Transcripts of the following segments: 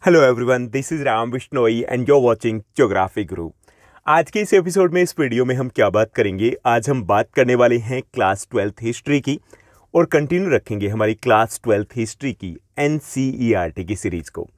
Hello everyone, this is Ram Bishnoi and you are watching geography guru. आज के इस episode में, इस वीडियो में हम क्या बात करेंगे? आज हम बात करने वाले हैं क्लास 12th हिस्ट्री की और कंटिन्यू रखेंगे हमारी क्लास 12th हिस्ट्री की एनसीईआरटी की सीरीज को।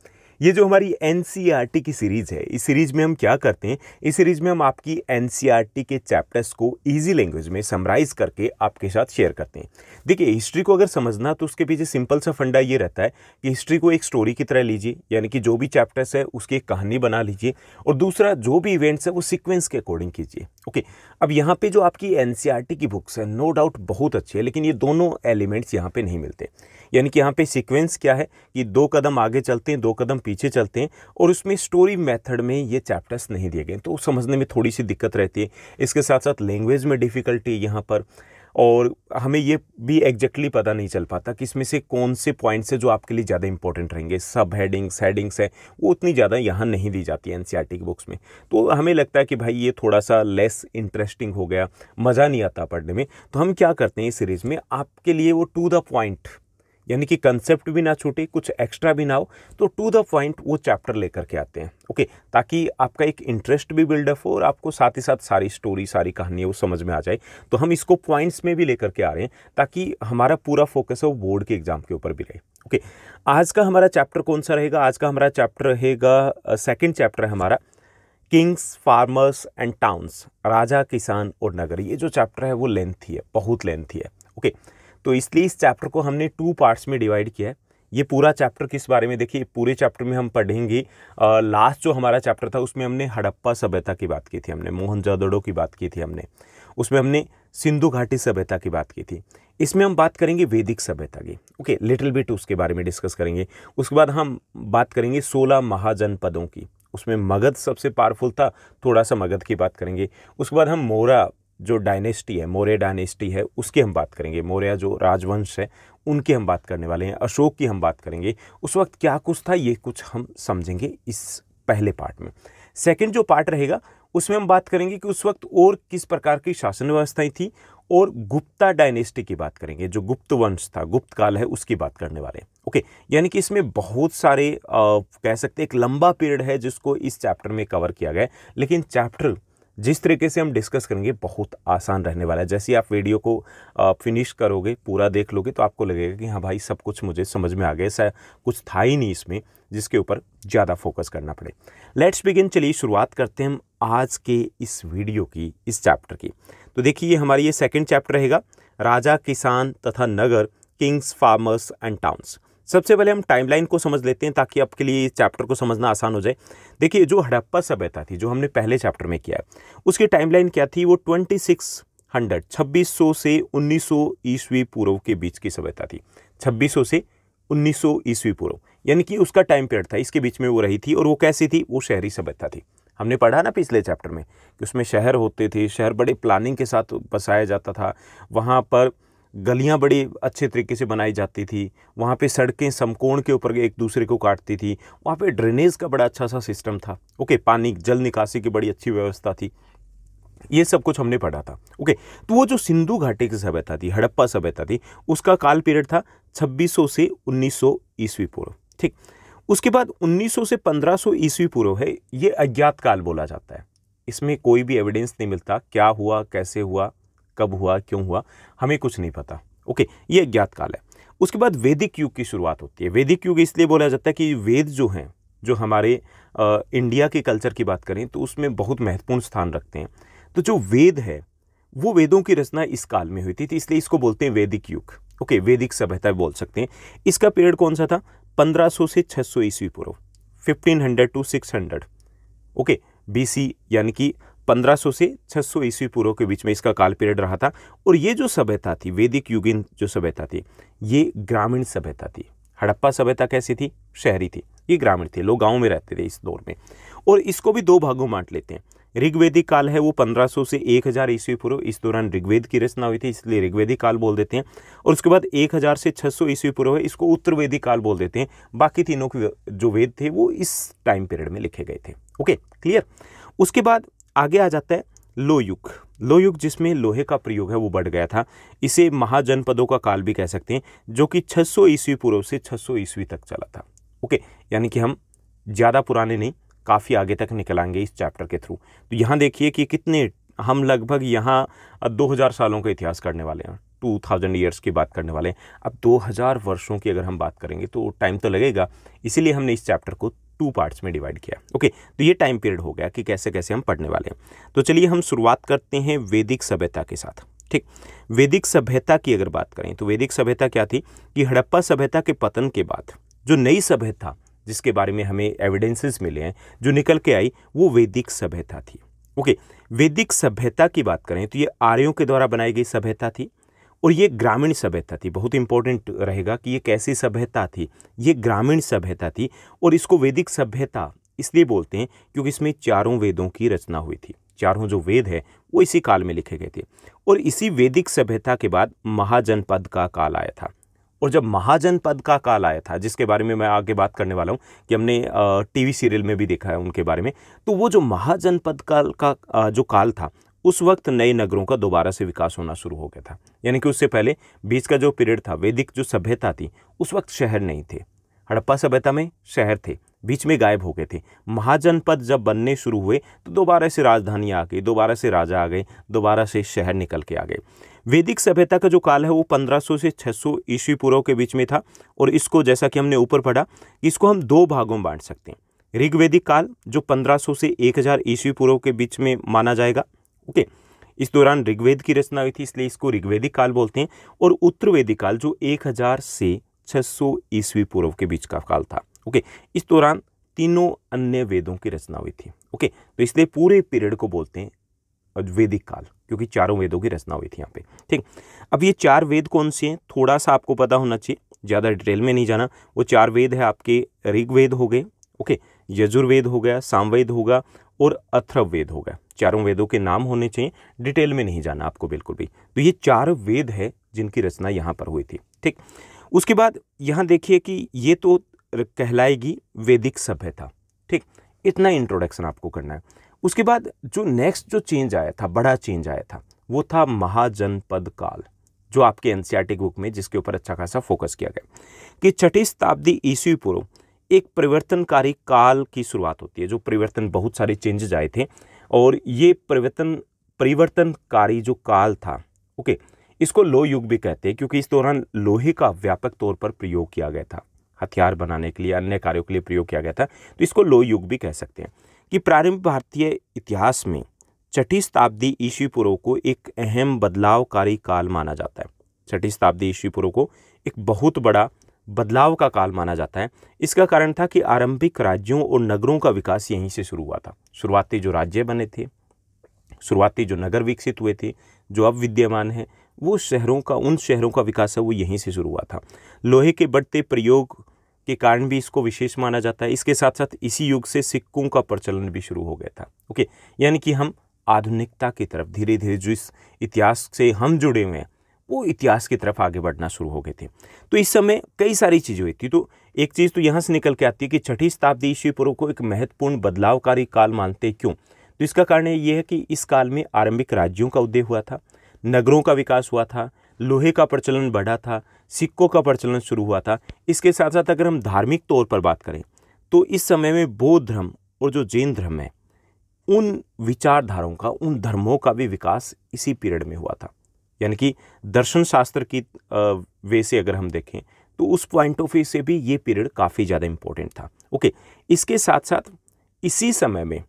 ये जो हमारी एनसीईआरटी की सीरीज है, इस सीरीज में हम क्या करते हैं? इस सीरीज में हम आपकी एनसीईआरटी के चैप्टर्स को इजी लैंग्वेज में समराइज करके आपके साथ शेयर करते हैं। देखिए, हिस्ट्री को अगर समझना तो उसके पीछे सिंपल सा फंडा ये रहता है कि हिस्ट्री को एक स्टोरी की तरह लीजिए, यानी कि जो भी चैप्टर्स है उसकी एक कहानी बना लीजिए, और दूसरा जो भी इवेंट्स है वो सीक्वेंस के अकॉर्डिंग कीजिए। ओके, अब यहाँ पे जो आपकी एनसीईआरटी की बुक्स है, नो डाउट बहुत अच्छी है, लेकिन ये दोनों एलिमेंट्स यहाँ पे नहीं मिलते। यानी कि यहाँ पे सीक्वेंस क्या है कि 2 कदम आगे चलते हैं, 2 कदम पीछे चलते हैं, और उसमें स्टोरी मेथड में ये चैप्टर्स नहीं दिए गए, तो समझने में थोड़ी सी दिक्कत रहती है। इसके साथ साथ लैंग्वेज में डिफ़िकल्टी यहाँ पर, और हमें ये भी एग्जैक्टली पता नहीं चल पाता कि इसमें से कौन से पॉइंट्स है जो आपके लिए ज़्यादा इंपॉर्टेंट रहेंगे। सब हेडिंग्स है वो उतनी ज़्यादा यहाँ नहीं दी जाती है एनसीईआरटी की बुक्स में, तो हमें लगता है कि भाई ये थोड़ा सा लेस इंटरेस्टिंग हो गया, मज़ा नहीं आता पढ़ने में। तो हम क्या करते हैं इस सीरीज़ में, आपके लिए वो टू द पॉइंट, यानी कि कंसेप्ट भी ना छूटे, कुछ एक्स्ट्रा भी ना हो, तो टू द पॉइंट वो चैप्टर लेकर के आते हैं। ओके, ताकि आपका एक इंटरेस्ट भी बिल्डअप हो और आपको साथ ही साथ सारी स्टोरी, सारी कहानी वो समझ में आ जाए। तो हम इसको पॉइंट्स में भी लेकर के आ रहे हैं ताकि हमारा पूरा फोकस है वो बोर्ड के एग्जाम के ऊपर भी रहे। ओके, आज का हमारा चैप्टर कौन सा रहेगा? आज का हमारा चैप्टर रहेगा, सेकेंड चैप्टर है हमारा, किंग्स, फार्मर्स एंड टाउन्स, राजा, किसान और नगर। ये जो चैप्टर है वो लेंथी है, बहुत लेंथी है। ओके, तो इसलिए इस चैप्टर को हमने 2 पार्ट्स में डिवाइड किया है। ये पूरा चैप्टर किस बारे में? देखिए, पूरे चैप्टर में हम पढ़ेंगे, लास्ट जो हमारा चैप्टर था उसमें हमने हड़प्पा सभ्यता की बात की थी, हमने मोहनजोदड़ो की बात की थी, उसमें हमने सिंधु घाटी सभ्यता की बात की थी। इसमें हम बात करेंगे वैदिक सभ्यता की। ओके, लिटिल बिट उसके बारे में डिस्कस करेंगे। उसके बाद हम बात करेंगे 16 महाजनपदों की। उसमें मगध सबसे पावरफुल था, थोड़ा सा मगध की बात करेंगे। उसके बाद हम मोरा जो डायनेस्टी है, मौर्य डायनेस्टी है, उसकी हम बात करेंगे। मौर्य जो राजवंश है उनकी हम बात करने वाले हैं। अशोक की हम बात करेंगे, उस वक्त क्या कुछ था, ये कुछ हम समझेंगे इस पहले पार्ट में। सेकंड जो पार्ट रहेगा उसमें हम बात करेंगे कि उस वक्त और किस प्रकार की शासन व्यवस्थाएं थी, और गुप्ता डायनेस्टी की बात करेंगे। जो गुप्त वंश था, गुप्त काल है, उसकी बात करने वाले हैं। ओके, यानी कि इसमें बहुत सारे कह सकते हैं एक लंबा पीरियड है जिसको इस चैप्टर में कवर किया गया है, लेकिन चैप्टर जिस तरीके से हम डिस्कस करेंगे बहुत आसान रहने वाला है। जैसे ही आप वीडियो को फिनिश करोगे, पूरा देख लोगे, तो आपको लगेगा कि हाँ भाई, सब कुछ मुझे समझ में आ गया, ऐसा कुछ था ही नहीं इसमें जिसके ऊपर ज़्यादा फोकस करना पड़े। लेट्स बिगिन, चलिए शुरुआत करते हैं हम आज के इस वीडियो की, इस चैप्टर की। तो देखिए, हमारी ये सेकेंड चैप्टर रहेगा, राजा, किसान तथा नगर, किंग्स, फार्मर्स एंड टाउन्स। सबसे पहले हम टाइमलाइन को समझ लेते हैं ताकि आपके लिए इस चैप्टर को समझना आसान हो जाए। देखिए, जो हड़प्पा सभ्यता थी, जो हमने पहले चैप्टर में किया है, उसकी टाइमलाइन क्या थी? वो 2600 से 1900 ईस्वी पूर्व के बीच की सभ्यता थी। 2600 से 1900 ईस्वी पूर्व, यानी कि उसका टाइम पीरियड था, इसके बीच में वो रही थी। और वो कैसी थी? वो शहरी सभ्यता थी। हमने पढ़ा ना पिछले चैप्टर में कि उसमें शहर होते थे, शहर बड़े प्लानिंग के साथ बसाया जाता था, वहाँ पर गलियां बड़ी अच्छे तरीके से बनाई जाती थी, वहाँ पे सड़कें समकोण के ऊपर एक दूसरे को काटती थी, वहाँ पे ड्रेनेज का बड़ा अच्छा सा सिस्टम था। ओके, पानी, जल निकासी की बड़ी अच्छी व्यवस्था थी। ये सब कुछ हमने पढ़ा था। ओके, तो वो जो सिंधु घाटी की सभ्यता थी, हड़प्पा सभ्यता थी, उसका काल पीरियड था 2600 से 1900 ईस्वी पूर्व। ठीक, उसके बाद 1900 से 1500 ईस्वी पूर्व है, ये अज्ञात काल बोला जाता है। इसमें कोई भी एविडेंस नहीं मिलता, क्या हुआ, कैसे हुआ, कब हुआ, क्यों हुआ, हमें कुछ नहीं पता। ओके, ये अज्ञात काल है। उसके बाद वैदिक युग की शुरुआत होती है। वैदिक युग इसलिए बोला जाता है कि वेद जो हैं, जो हमारे इंडिया के कल्चर की बात करें तो उसमें बहुत महत्वपूर्ण स्थान रखते हैं। तो जो वेद है, वो वेदों की रचना इस काल में हुई थी, तो इसलिए इसको बोलते हैं वैदिक युग। ओके, वैदिक सभ्यता बोल सकते हैं। इसका पीरियड कौन सा था? 1500 से 600 ईस्वी पूर्व, 1500 to 600। ओके, बीसी, यानी कि 1500 से 600 ईस्वी पूर्व के बीच में इसका काल पीरियड रहा था। और ये जो सभ्यता थी, वैदिक युगीन जो सभ्यता थी, ये ग्रामीण सभ्यता थी। हड़प्पा सभ्यता कैसी थी? शहरी थी, ये ग्रामीण थे, लोग गांव में रहते थे इस दौर में। और इसको भी 2 भागों में बांट लेते हैं। ऋग्वेदिक काल है वो 1500 से 1000 ईस्वी पूर्व, इस दौरान ऋग्वेद की रचना हुई थी, इसलिए ऋग्वेदिक काल बोल देते हैं। और उसके बाद 1000 से 600 ईस्वी पूर्व है, इसको उत्तर वैदिक काल बोल देते हैं। बाकी तीनों जो वेद थे वो इस टाइम पीरियड में लिखे गए थे। Okay, clear. उसके बाद आगे आ जाता है लोयुग। लोयुग जिसमें लोहे का प्रयोग है वो बढ़ गया था। इसे महाजनपदों का काल भी कह सकते हैं, जो कि 600 ईस्वी पूर्व से 600 ईस्वी तक चला था। ओके, यानी कि हम ज़्यादा पुराने नहीं, काफ़ी आगे तक निकल आएंगे इस चैप्टर के थ्रू। तो यहाँ देखिए कि कितने हम लगभग यहाँ 2000 सालों का इतिहास करने वाले हैं, 2000 ईयर्स की बात करने वाले हैं। अब 2000 वर्षों की अगर हम बात करेंगे तो टाइम तो लगेगा, इसीलिए हमने इस चैप्टर को 2 पार्ट्स में डिवाइड किया। ओके, तो ये टाइम पीरियड हो गया कि कैसे कैसे हम पढ़ने वाले हैं। तो चलिए हम शुरुआत करते हैं वैदिक सभ्यता के साथ। ठीक, वैदिक सभ्यता की अगर बात करें तो वैदिक सभ्यता क्या थी कि हड़प्पा सभ्यता के पतन के बाद जो नई सभ्यता जिसके बारे में हमें एविडेंसेस मिले हैं जो निकल के आई, वो वैदिक सभ्यता थी। ओके, वैदिक सभ्यता की बात करें तो ये आर्यों के द्वारा बनाई गई सभ्यता थी और ये ग्रामीण सभ्यता थी। बहुत इंपॉर्टेंट रहेगा कि ये कैसी सभ्यता थी, ये ग्रामीण सभ्यता थी। और इसको वैदिक सभ्यता इसलिए बोलते हैं क्योंकि इसमें चारों वेदों की रचना हुई थी। चारों जो वेद है वो इसी काल में लिखे गए थे। और इसी वैदिक सभ्यता के बाद महाजनपद का काल आया था। और जब महाजनपद का काल आया था, जिसके बारे में मैं आगे बात करने वाला हूँ कि हमने टीवी सीरियल में भी देखा है उनके बारे में, तो वो जो महाजनपद काल का जो काल था, उस वक्त नए नगरों का दोबारा से विकास होना शुरू हो गया था। यानी कि उससे पहले बीच का जो पीरियड था, वैदिक जो सभ्यता थी, उस वक्त शहर नहीं थे। हड़प्पा सभ्यता में शहर थे, बीच में गायब हो गए थे। महाजनपद जब बनने शुरू हुए तो दोबारा से राजधानी आ गई, दोबारा से राजा आ गए, दोबारा से शहर निकल के आ गए। वैदिक सभ्यता का जो काल है वो 1500 से 600 ईस्वी पूर्व के बीच में था। और इसको, जैसा कि हमने ऊपर पढ़ा, इसको हम 2 भागों में बांट सकते हैं। ऋग्वैदिक काल जो 1500 से 1000 ईस्वी पूर्व के बीच में माना जाएगा। ओके, इस दौरान ऋग्वेद की रचना हुई थी, इसलिए इसको ऋग्वैदिक काल बोलते हैं। और उत्तरवैदिक काल जो 1000 से 600 ईस्वी पूर्व के बीच का काल था। ओके, इस दौरान तीनों अन्य वेदों की रचना हुई थी। ओके, तो इसलिए पूरे पीरियड को बोलते हैं वैदिक काल, क्योंकि चारों वेदों की रचना हुई थी यहाँ पे। ठीक, अब ये 4 वेद कौन से हैं, थोड़ा सा आपको पता होना चाहिए, ज़्यादा डिटेल में नहीं जाना। वो 4 वेद है आपके, ऋग्वेद हो गए, ओके, यजुर्वेद हो गया, सामवेद होगा और अथर्ववेद हो गया। चारों वेदों के नाम होने चाहिए, डिटेल में नहीं जाना आपको बिल्कुल भी। तो ये 4 वेद है जिनकी रचना यहाँ पर हुई थी। ठीक, उसके बाद यहाँ देखिए कि ये तो कहलाएगी वैदिक सभ्यता। ठीक, इतना इंट्रोडक्शन आपको करना है। उसके बाद जो नेक्स्ट जो चेंज आया था, बड़ा चेंज आया था, वो था महाजनपद काल, जो आपके एनसीईआरटी बुक में जिसके ऊपर अच्छा खासा फोकस किया गया कि 6ठी शताब्दी ईस्वी पूर्व एक परिवर्तनकारी काल की शुरुआत होती है। जो परिवर्तन, बहुत सारे चेंजेस आए थे और ये परिवर्तनकारी जो काल था, ओके, इसको लोह युग भी कहते हैं क्योंकि इस दौरान लोहे का व्यापक तौर पर प्रयोग किया गया था। हथियार बनाने के लिए, अन्य कार्यों के लिए प्रयोग किया गया था, तो इसको लोह युग भी कह सकते हैं। कि प्रारंभिक भारतीय इतिहास में 6ठी शताब्दी ईस्वी पूर्व को एक अहम बदलावकारी काल माना जाता है। 6ठी शताब्दी ईस्वी पूर्व को एक बहुत बड़ा बदलाव का काल माना जाता है। इसका कारण था कि आरंभिक राज्यों और नगरों का विकास यहीं से शुरू हुआ था। शुरुआती जो राज्य बने थे, शुरुआती जो नगर विकसित हुए थे, जो अब विद्यमान है, वो उन शहरों का विकास है वो यहीं से शुरू हुआ था। लोहे के बढ़ते प्रयोग के कारण भी इसको विशेष माना जाता है। इसके साथ साथ इसी युग से सिक्कों का प्रचलन भी शुरू हो गया था। ओके, यानी कि हम आधुनिकता की तरफ धीरे धीरे, जो इस इतिहास से हम जुड़े हुए हैं, वो इतिहास की तरफ आगे बढ़ना शुरू हो गए थे। तो इस समय कई सारी चीज़ें हुई थी। तो एक चीज़ तो यहाँ से निकल के आती है कि 6ठी शताब्दी ईस्वी पूर्व को एक महत्वपूर्ण बदलावकारी काल मानते हैं। क्यों? तो इसका कारण ये है कि इस काल में आरंभिक राज्यों का उदय हुआ था, नगरों का विकास हुआ था, लोहे का प्रचलन बढ़ा था, सिक्कों का प्रचलन शुरू हुआ था। इसके साथ साथ अगर हम धार्मिक तौर पर बात करें तो इस समय में बौद्ध धर्म और जो जैन धर्म है, उन विचारधाराओं का, उन धर्मों का भी विकास इसी पीरियड में हुआ था। यानी कि दर्शन शास्त्र की वे से अगर हम देखें तो उस पॉइंट ऑफ व्यू से भी ये पीरियड काफ़ी ज़्यादा इंपॉर्टेंट था। ओके, इसके साथ साथ इसी समय में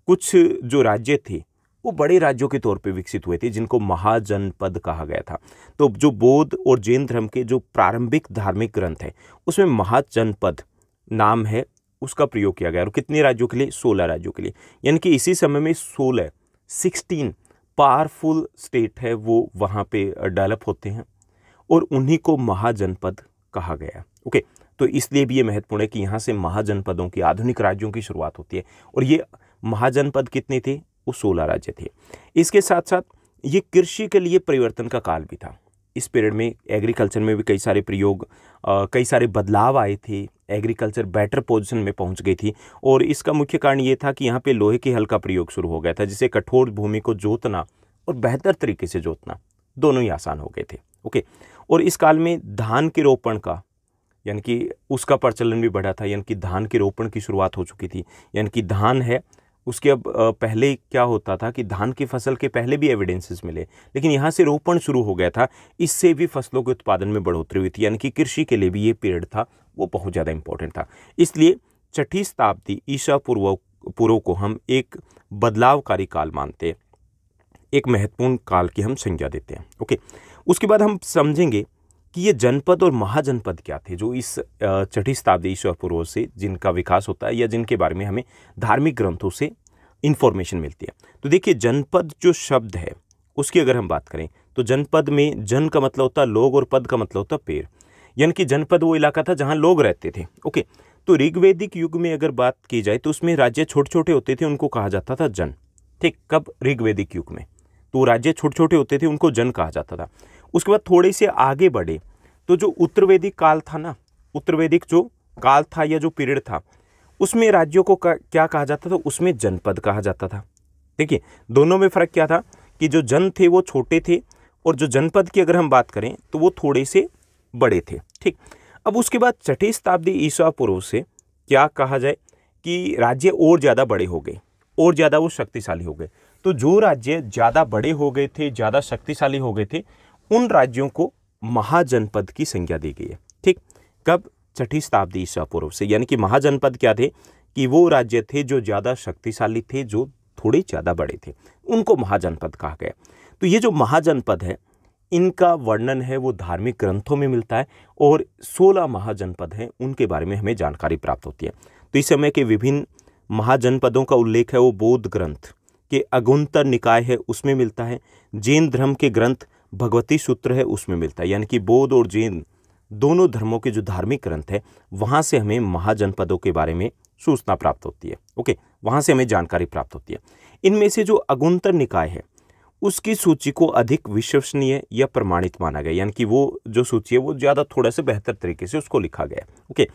कुछ जो राज्य थे वो बड़े राज्यों के तौर पे विकसित हुए थे, जिनको महाजनपद कहा गया था। तो जो बौद्ध और जैन धर्म के जो प्रारंभिक धार्मिक ग्रंथ है, उसमें महाजनपद नाम है, उसका प्रयोग किया गया। और कितने राज्यों के लिए? 16 राज्यों के लिए। यानी कि इसी समय में 16 पावरफुल स्टेट है वो वहाँ पे डेवलप होते हैं और उन्हीं को महाजनपद कहा गया। ओके, तो इसलिए भी ये महत्वपूर्ण है कि यहाँ से महाजनपदों की, आधुनिक राज्यों की शुरुआत होती है। और ये महाजनपद कितने थे? वो 16 राज्य थे। इसके साथ साथ ये कृषि के लिए परिवर्तन का काल भी था। इस पीरियड में एग्रीकल्चर में भी कई सारे प्रयोग, कई सारे बदलाव आए थे। एग्रीकल्चर बेटर पोजीशन में पहुंच गई थी और इसका मुख्य कारण ये था कि यहाँ पे लोहे के हल का प्रयोग शुरू हो गया था, जिससे कठोर भूमि को जोतना और बेहतर तरीके से जोतना दोनों ही आसान हो गए थे। ओके, और इस काल में धान के रोपण का यानी कि उसका प्रचलन भी बढ़ा था, यानी कि धान के रोपण की शुरुआत हो चुकी थी। यानी कि धान है उसके अब पहले क्या होता था कि धान की फसल के पहले भी एविडेंसेस मिले, लेकिन यहाँ से रोपण शुरू हो गया था, इससे भी फसलों के उत्पादन में बढ़ोतरी हुई थी। यानी कि कृषि के लिए भी ये पीरियड था वो बहुत ज़्यादा इंपॉर्टेंट था। इसलिए 6ठी शताब्दी ईसा पूर्व को हम एक बदलावकारी काल मानते हैं, एक महत्वपूर्ण काल की हम संज्ञा देते हैं। ओके, उसके बाद हम समझेंगे कि ये जनपद और महाजनपद क्या थे, जो इस 6ठी शताब्दी ईसा पूर्व से जिनका विकास होता है या जिनके बारे में हमें धार्मिक ग्रंथों से इंफॉर्मेशन मिलती है। तो देखिए, जनपद जो शब्द है उसकी अगर हम बात करें तो जनपद में जन का मतलब होता है लोग और पद का मतलब होता है पेड़, यानी कि जनपद वो इलाका था जहाँ लोग रहते थे। ओके, तो ऋग्वैदिक युग में अगर बात की जाए तो उसमें राज्य छोटे छोटे होते थे, उनको कहा जाता था जन। ठीक, कब? ऋग्वैदिक युग में। तो राज्य छोटे छोटे होते थे, उनको जन कहा जाता था। उसके बाद थोड़े से आगे बढ़े तो जो उत्तरवैदिक काल था ना, उत्तरवैदिक जो काल था या जो पीरियड था, उसमें राज्यों को क्या कहा जाता था? उसमें जनपद कहा जाता था। देखिए, दोनों में फ़र्क क्या था कि जो जन थे वो छोटे थे और जो जनपद की अगर हम बात करें तो वो थोड़े से बड़े थे। ठीक, अब उसके बाद 6ठी शताब्दी ईसा पूर्व से क्या कहा जाए कि राज्य और ज़्यादा बड़े हो गए और ज़्यादा वो शक्तिशाली हो गए। तो जो राज्य ज़्यादा बड़े हो गए थे, ज़्यादा शक्तिशाली हो गए थे, उन राज्यों को महाजनपद की संज्ञा दी गई है। ठीक, कब? 6ठी शताब्दी ईसा पूर्व से। यानी कि महाजनपद क्या थे कि वो राज्य थे जो ज़्यादा शक्तिशाली थे, जो थोड़े ज़्यादा बड़े थे, उनको महाजनपद कहा गया। तो ये जो महाजनपद है, इनका वर्णन है वो धार्मिक ग्रंथों में मिलता है और 16 महाजनपद हैं, उनके बारे में हमें जानकारी प्राप्त होती है। तो इस समय के विभिन्न महाजनपदों का उल्लेख है वो बौद्ध ग्रंथ के अगुंतर निकाय है उसमें मिलता है, जैन धर्म के ग्रंथ भगवती सूत्र है उसमें मिलता है। यानी कि बौद्ध और जैन दोनों धर्मों के जो धार्मिक ग्रंथ है वहाँ से हमें महाजनपदों के बारे में सूचना प्राप्त होती है। ओके, वहाँ से हमें जानकारी प्राप्त होती है। इनमें से जो अगुंतर निकाय है उसकी सूची को अधिक विश्वसनीय या प्रमाणित माना गया, यानी कि वो जो सूची है वो ज़्यादा थोड़ा से बेहतर तरीके से उसको लिखा गया। ओके,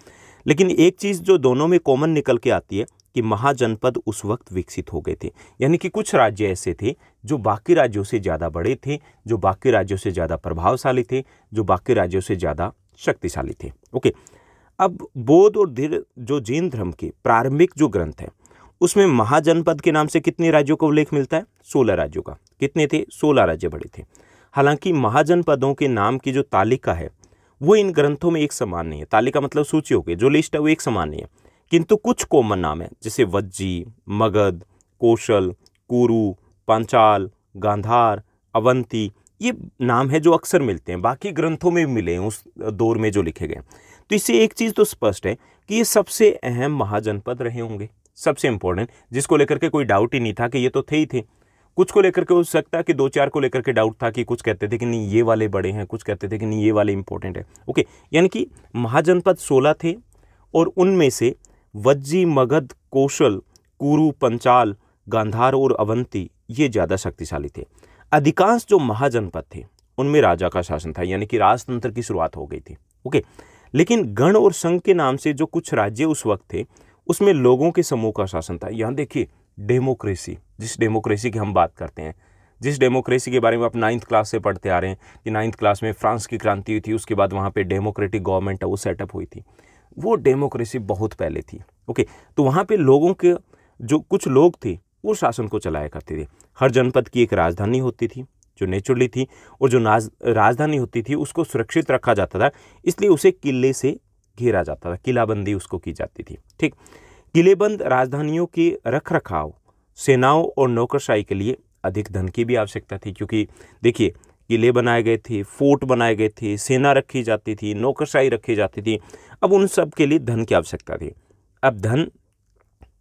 लेकिन एक चीज़ जो दोनों में कॉमन निकल के आती है कि महाजनपद उस वक्त विकसित हो गए थे, यानी कि कुछ राज्य ऐसे थे जो बाकी राज्यों से ज़्यादा बड़े थे, जो बाकी राज्यों से ज़्यादा प्रभावशाली थे, जो बाकी राज्यों से ज़्यादा शक्तिशाली थे। ओके, अब बौद्ध और जो जैन धर्म के प्रारंभिक जो ग्रंथ है उसमें महाजनपद के नाम से कितने राज्यों का उल्लेख मिलता है? 16 राज्यों का। कितने थे? 16 राज्य बड़े थे। हालांकि महाजनपदों के नाम की जो तालिका है वो इन ग्रंथों में एक समान नहीं है। तालिका मतलब सूची हो गई, जो लिस्ट है वो एक समान नहीं है, किंतु कुछ कॉमन नाम है जैसे वज्जी, मगध, कौशल, कुरु, पांचाल, गांधार, अवंती, ये नाम है जो अक्सर मिलते हैं, बाकी ग्रंथों में भी मिले हैं उस दौर में जो लिखे गए। तो इससे एक चीज़ तो स्पष्ट है कि ये सबसे अहम महाजनपद रहे होंगे, सबसे इंपॉर्टेंट, जिसको लेकर के कोई डाउट ही नहीं था कि ये तो थे ही थे। कुछ को लेकर के हो सकता है कि 2-4 को लेकर के डाउट था कि कुछ कहते थे कि नहीं ये वाले बड़े हैं, कुछ कहते थे कि नहीं ये वाले इंपॉर्टेंट है। ओके, यानी कि महाजनपद 16 थे और उनमें से वज्जी, मगध, कौशल, कुरु, पंचाल, गांधार और अवंती ये ज़्यादा शक्तिशाली थे। अधिकांश जो महाजनपद थे उनमें राजा का शासन था, यानी कि राजतंत्र की शुरुआत हो गई थी। ओके, लेकिन गण और संघ के नाम से जो कुछ राज्य उस वक्त थे उसमें लोगों के समूह का शासन था। यहाँ देखिए डेमोक्रेसी, जिस डेमोक्रेसी की हम बात करते हैं, जिस डेमोक्रेसी के बारे में आप 9th क्लास से पढ़ते आ रहे हैं कि 9th क्लास में फ्रांस की क्रांति हुई थी, उसके बाद वहाँ पे डेमोक्रेटिक गवर्नमेंट है वो सेटअप हुई थी, वो डेमोक्रेसी बहुत पहले थी। ओके, तो वहाँ पे लोगों के जो कुछ लोग थे वो शासन को चलाया करते थे। हर जनपद की एक राजधानी होती थी जो नेचुरली थी, और जो राजधानी होती थी उसको सुरक्षित रखा जाता था, इसलिए उसे किले से घेरा जाता था, किलाबंदी उसको की जाती थी। ठीक, किलेबंद राजधानियों के रख रखाव, सेनाओं और नौकरशाही के लिए अधिक धन की भी आवश्यकता थी, क्योंकि देखिए किले बनाए गए थे, फोर्ट बनाए गए थे, सेना रखी जाती थी, नौकरशाही रखी जाती थी, अब उन सब के लिए धन की आवश्यकता थी। अब धन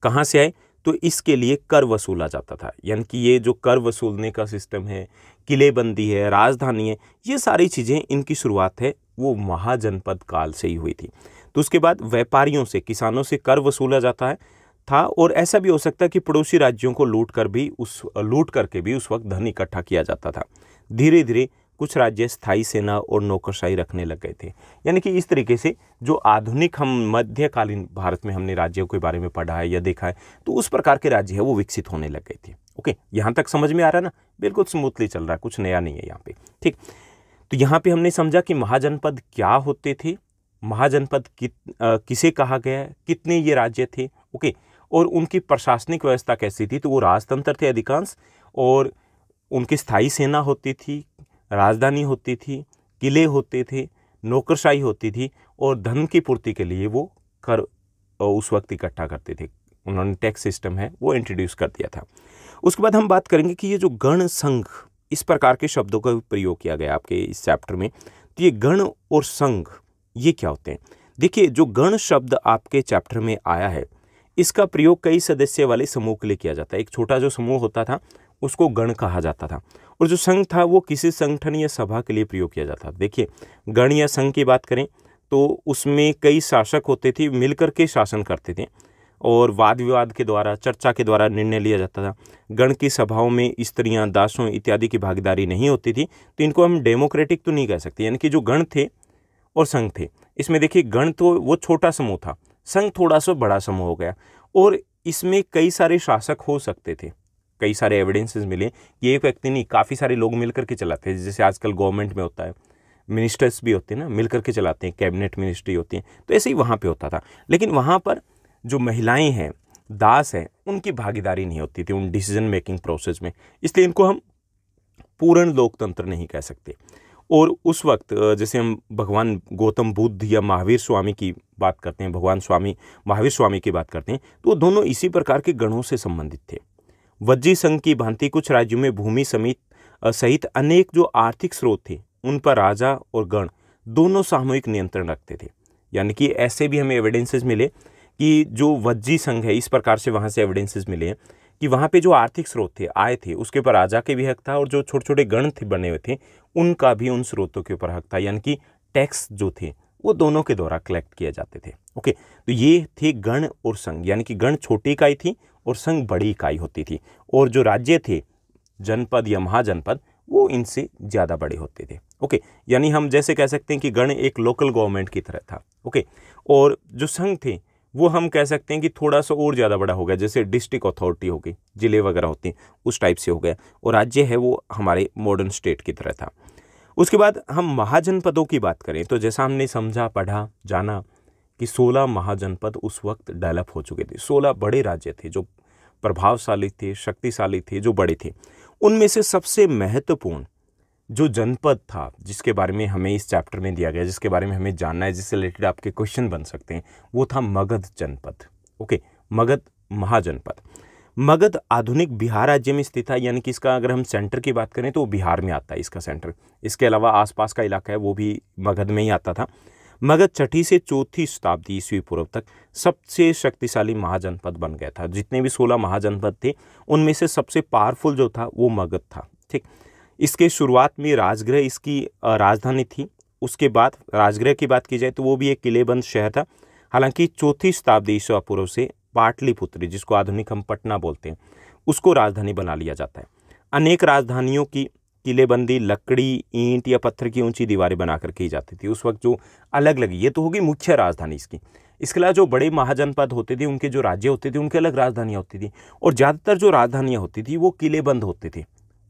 कहाँ से आए? तो इसके लिए कर वसूला जाता था, यानी कि ये जो कर वसूलने का सिस्टम है, किलेबंदी है, राजधानी है, ये सारी चीज़ें इनकी शुरुआत है वो महाजनपद काल से ही हुई थी। तो उसके बाद व्यापारियों से, किसानों से कर वसूला जाता है था, और ऐसा भी हो सकता है कि पड़ोसी राज्यों को लूट करके भी उस वक्त धन इकट्ठा किया जाता था। धीरे धीरे कुछ राज्य स्थायी सेना और नौकरशाही रखने लग गए थे, यानी कि इस तरीके से जो आधुनिक हम मध्यकालीन भारत में हमने राज्यों के बारे में पढ़ा है या देखा है, तो उस प्रकार के राज्य है वो विकसित होने लग गए थे। ओके, यहाँ तक समझ में आ रहा है ना? बिल्कुल स्मूथली चल रहा है, कुछ नया नहीं है यहाँ पे। ठीक, तो यहाँ पे हमने समझा कि महाजनपद क्या होते थे, महाजनपद किसे कहा गया है, कितने ये राज्य थे, ओके, और उनकी प्रशासनिक व्यवस्था कैसी थी। तो वो राजतंत्र थे अधिकांश, और उनकी स्थायी सेना होती थी, राजधानी होती थी, किले होते थे, नौकरशाही होती थी, और धन की पूर्ति के लिए वो कर उस वक्त इकट्ठा करते थे। उन्होंने टैक्स सिस्टम है वो इंट्रोड्यूस कर दिया था। उसके बाद हम बात करेंगे कि ये जो गण संघ, इस प्रकार के शब्दों का प्रयोग किया गया आपके इस चैप्टर में। तो ये गण और संघ ये क्या होते हैं? देखिए, जो गण शब्द आपके चैप्टर में आया है, इसका प्रयोग कई सदस्य वाले समूह के लिए किया जाता है। एक छोटा जो समूह होता था उसको गण कहा जाता था, और जो संघ था वो किसी संगठन या सभा के लिए प्रयोग किया जाता था। देखिए, गण या संघ की बात करें तो उसमें कई शासक होते थे, मिलकर के शासन करते थे, और वाद विवाद के द्वारा, चर्चा के द्वारा निर्णय लिया जाता था। गण की सभाओं में स्त्रियां, दासों इत्यादि की भागीदारी नहीं होती थी, तो इनको हम डेमोक्रेटिक तो नहीं कह सकते। यानी कि जो गण थे और संघ थे, इसमें देखिए गण तो वो छोटा समूह था, संघ थोड़ा सा बड़ा समूह हो गया, और इसमें कई सारे शासक हो सकते थे। कई सारे एविडेंसेस मिले कि एक व्यक्ति नहीं, काफ़ी सारे लोग मिलकर के चलाते हैं, जैसे आजकल गवर्नमेंट में होता है, मिनिस्टर्स भी होते हैं ना, मिलकर के चलाते हैं, कैबिनेट मिनिस्ट्री होती है, तो ऐसे ही वहाँ पे होता था। लेकिन वहाँ पर जो महिलाएं हैं, दास हैं, उनकी भागीदारी नहीं होती थी उन डिसीजन मेकिंग प्रोसेस में, इसलिए इनको हम पूर्ण लोकतंत्र नहीं कह सकते। और उस वक्त जैसे हम भगवान गौतम बुद्ध या महावीर स्वामी की बात करते हैं, भगवान स्वामी महावीर स्वामी की बात करते हैं, तो दोनों इसी प्रकार के गणों से संबंधित थे। वज्जी संघ की भांति कुछ राज्यों में भूमि सहित अनेक जो आर्थिक स्रोत थे, उन पर राजा और गण दोनों सामूहिक नियंत्रण रखते थे। यानी कि ऐसे भी हमें एविडेंसेस मिले कि जो वज्जी संघ है, इस प्रकार से वहाँ से एविडेंसेस मिले हैं कि वहाँ पे जो आर्थिक स्रोत थे, आय थे, उसके ऊपर राजा के भी हक था, और जो छोटे छोटे गण थे बने हुए थे, उनका भी उन स्रोतों के ऊपर हक था। यानी कि टैक्स जो थे वो दोनों के द्वारा कलेक्ट किए जाते थे। ओके, तो ये थे गण और संघ। यानी कि गण छोटी इकाई थी और संघ बड़ी इकाई होती थी, और जो राज्य थे, जनपद या महाजनपद, वो इनसे ज़्यादा बड़े होते थे। ओके, यानी हम जैसे कह सकते हैं कि गण एक लोकल गवर्नमेंट की तरह था। ओके, और जो संघ थे वो हम कह सकते हैं कि थोड़ा सा और ज़्यादा बड़ा हो गया, जैसे डिस्ट्रिक्ट अथॉरिटी हो गई, जिले वगैरह होते हैं, उस टाइप से हो गया, और राज्य है वो हमारे मॉडर्न स्टेट की तरह था। उसके बाद हम महाजनपदों की बात करें तो जैसा हमने समझा, पढ़ा, जाना कि 16 महाजनपद उस वक्त डेवलप हो चुके थे। 16 बड़े राज्य थे जो प्रभावशाली थे, शक्तिशाली थे, जो बड़े थे। उनमें से सबसे महत्वपूर्ण जो जनपद था, जिसके बारे में हमें इस चैप्टर में दिया गया, जिसके बारे में हमें जानना है, जिससे रिलेटेड आपके क्वेश्चन बन सकते हैं, वो था मगध जनपद। ओके, मगध महाजनपद। मगध आधुनिक बिहार राज्य में स्थित है, यानी कि इसका अगर हम सेंटर की बात करें तो वो बिहार में आता है इसका सेंटर। इसके अलावा आसपास का इलाका है वो भी मगध में ही आता था। मगध 6ठी से 4थी शताब्दी ईस्वी पूर्व तक सबसे शक्तिशाली महाजनपद बन गया था। जितने भी 16 महाजनपद थे उनमें से सबसे पावरफुल जो था वो मगध था। ठीक, इसके शुरुआत में राजगृह इसकी राजधानी थी। उसके बाद राजगृह की बात की जाए तो वो भी एक किलेबंद शहर था। हालांकि 4थी शताब्दी ईसा पूर्व से पाटलिपुत्र, जिसको आधुनिक हम पटना बोलते हैं, उसको राजधानी बना लिया जाता है। अनेक राजधानियों की किलेबंदी लकड़ी, ईंट या पत्थर की ऊंची दीवारें बनाकर की जाती थी। उस वक्त जो अलग अलग, ये तो होगी मुख्य राजधानी इसकी। इसके अलावा जो बड़े महाजनपद होते थे, उनके जो राज्य होते थे, उनके अलग राजधानियाँ होती थी, और ज़्यादातर जो राजधानियाँ होती थी वो किलेबंद होते थे।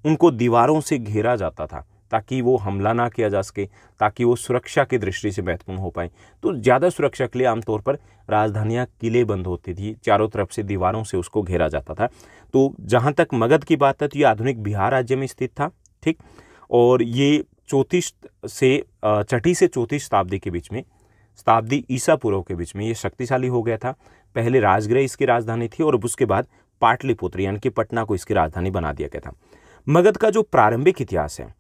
उनको दीवारों से घेरा जाता था ताकि वो हमला ना किया जा सके, ताकि वो सुरक्षा की दृष्टि से महत्वपूर्ण हो पाए। तो ज़्यादा सुरक्षा के लिए आमतौर पर राजधानियाँ किले बंद होती थी, चारों तरफ से दीवारों से उसको घेरा जाता था। तो जहाँ तक मगध की बात है तो ये आधुनिक बिहार राज्य में स्थित था। ठीक, और ये 6ठी से 4थी शताब्दी के बीच में, शताब्दी ईसा पूर्व के बीच में ये शक्तिशाली हो गया था। पहले राजगृह इसकी राजधानी थी और उसके बाद पाटलिपुत्र यानी कि पटना को इसकी राजधानी बना दिया गया था। मगध का जो प्रारंभिक इतिहास है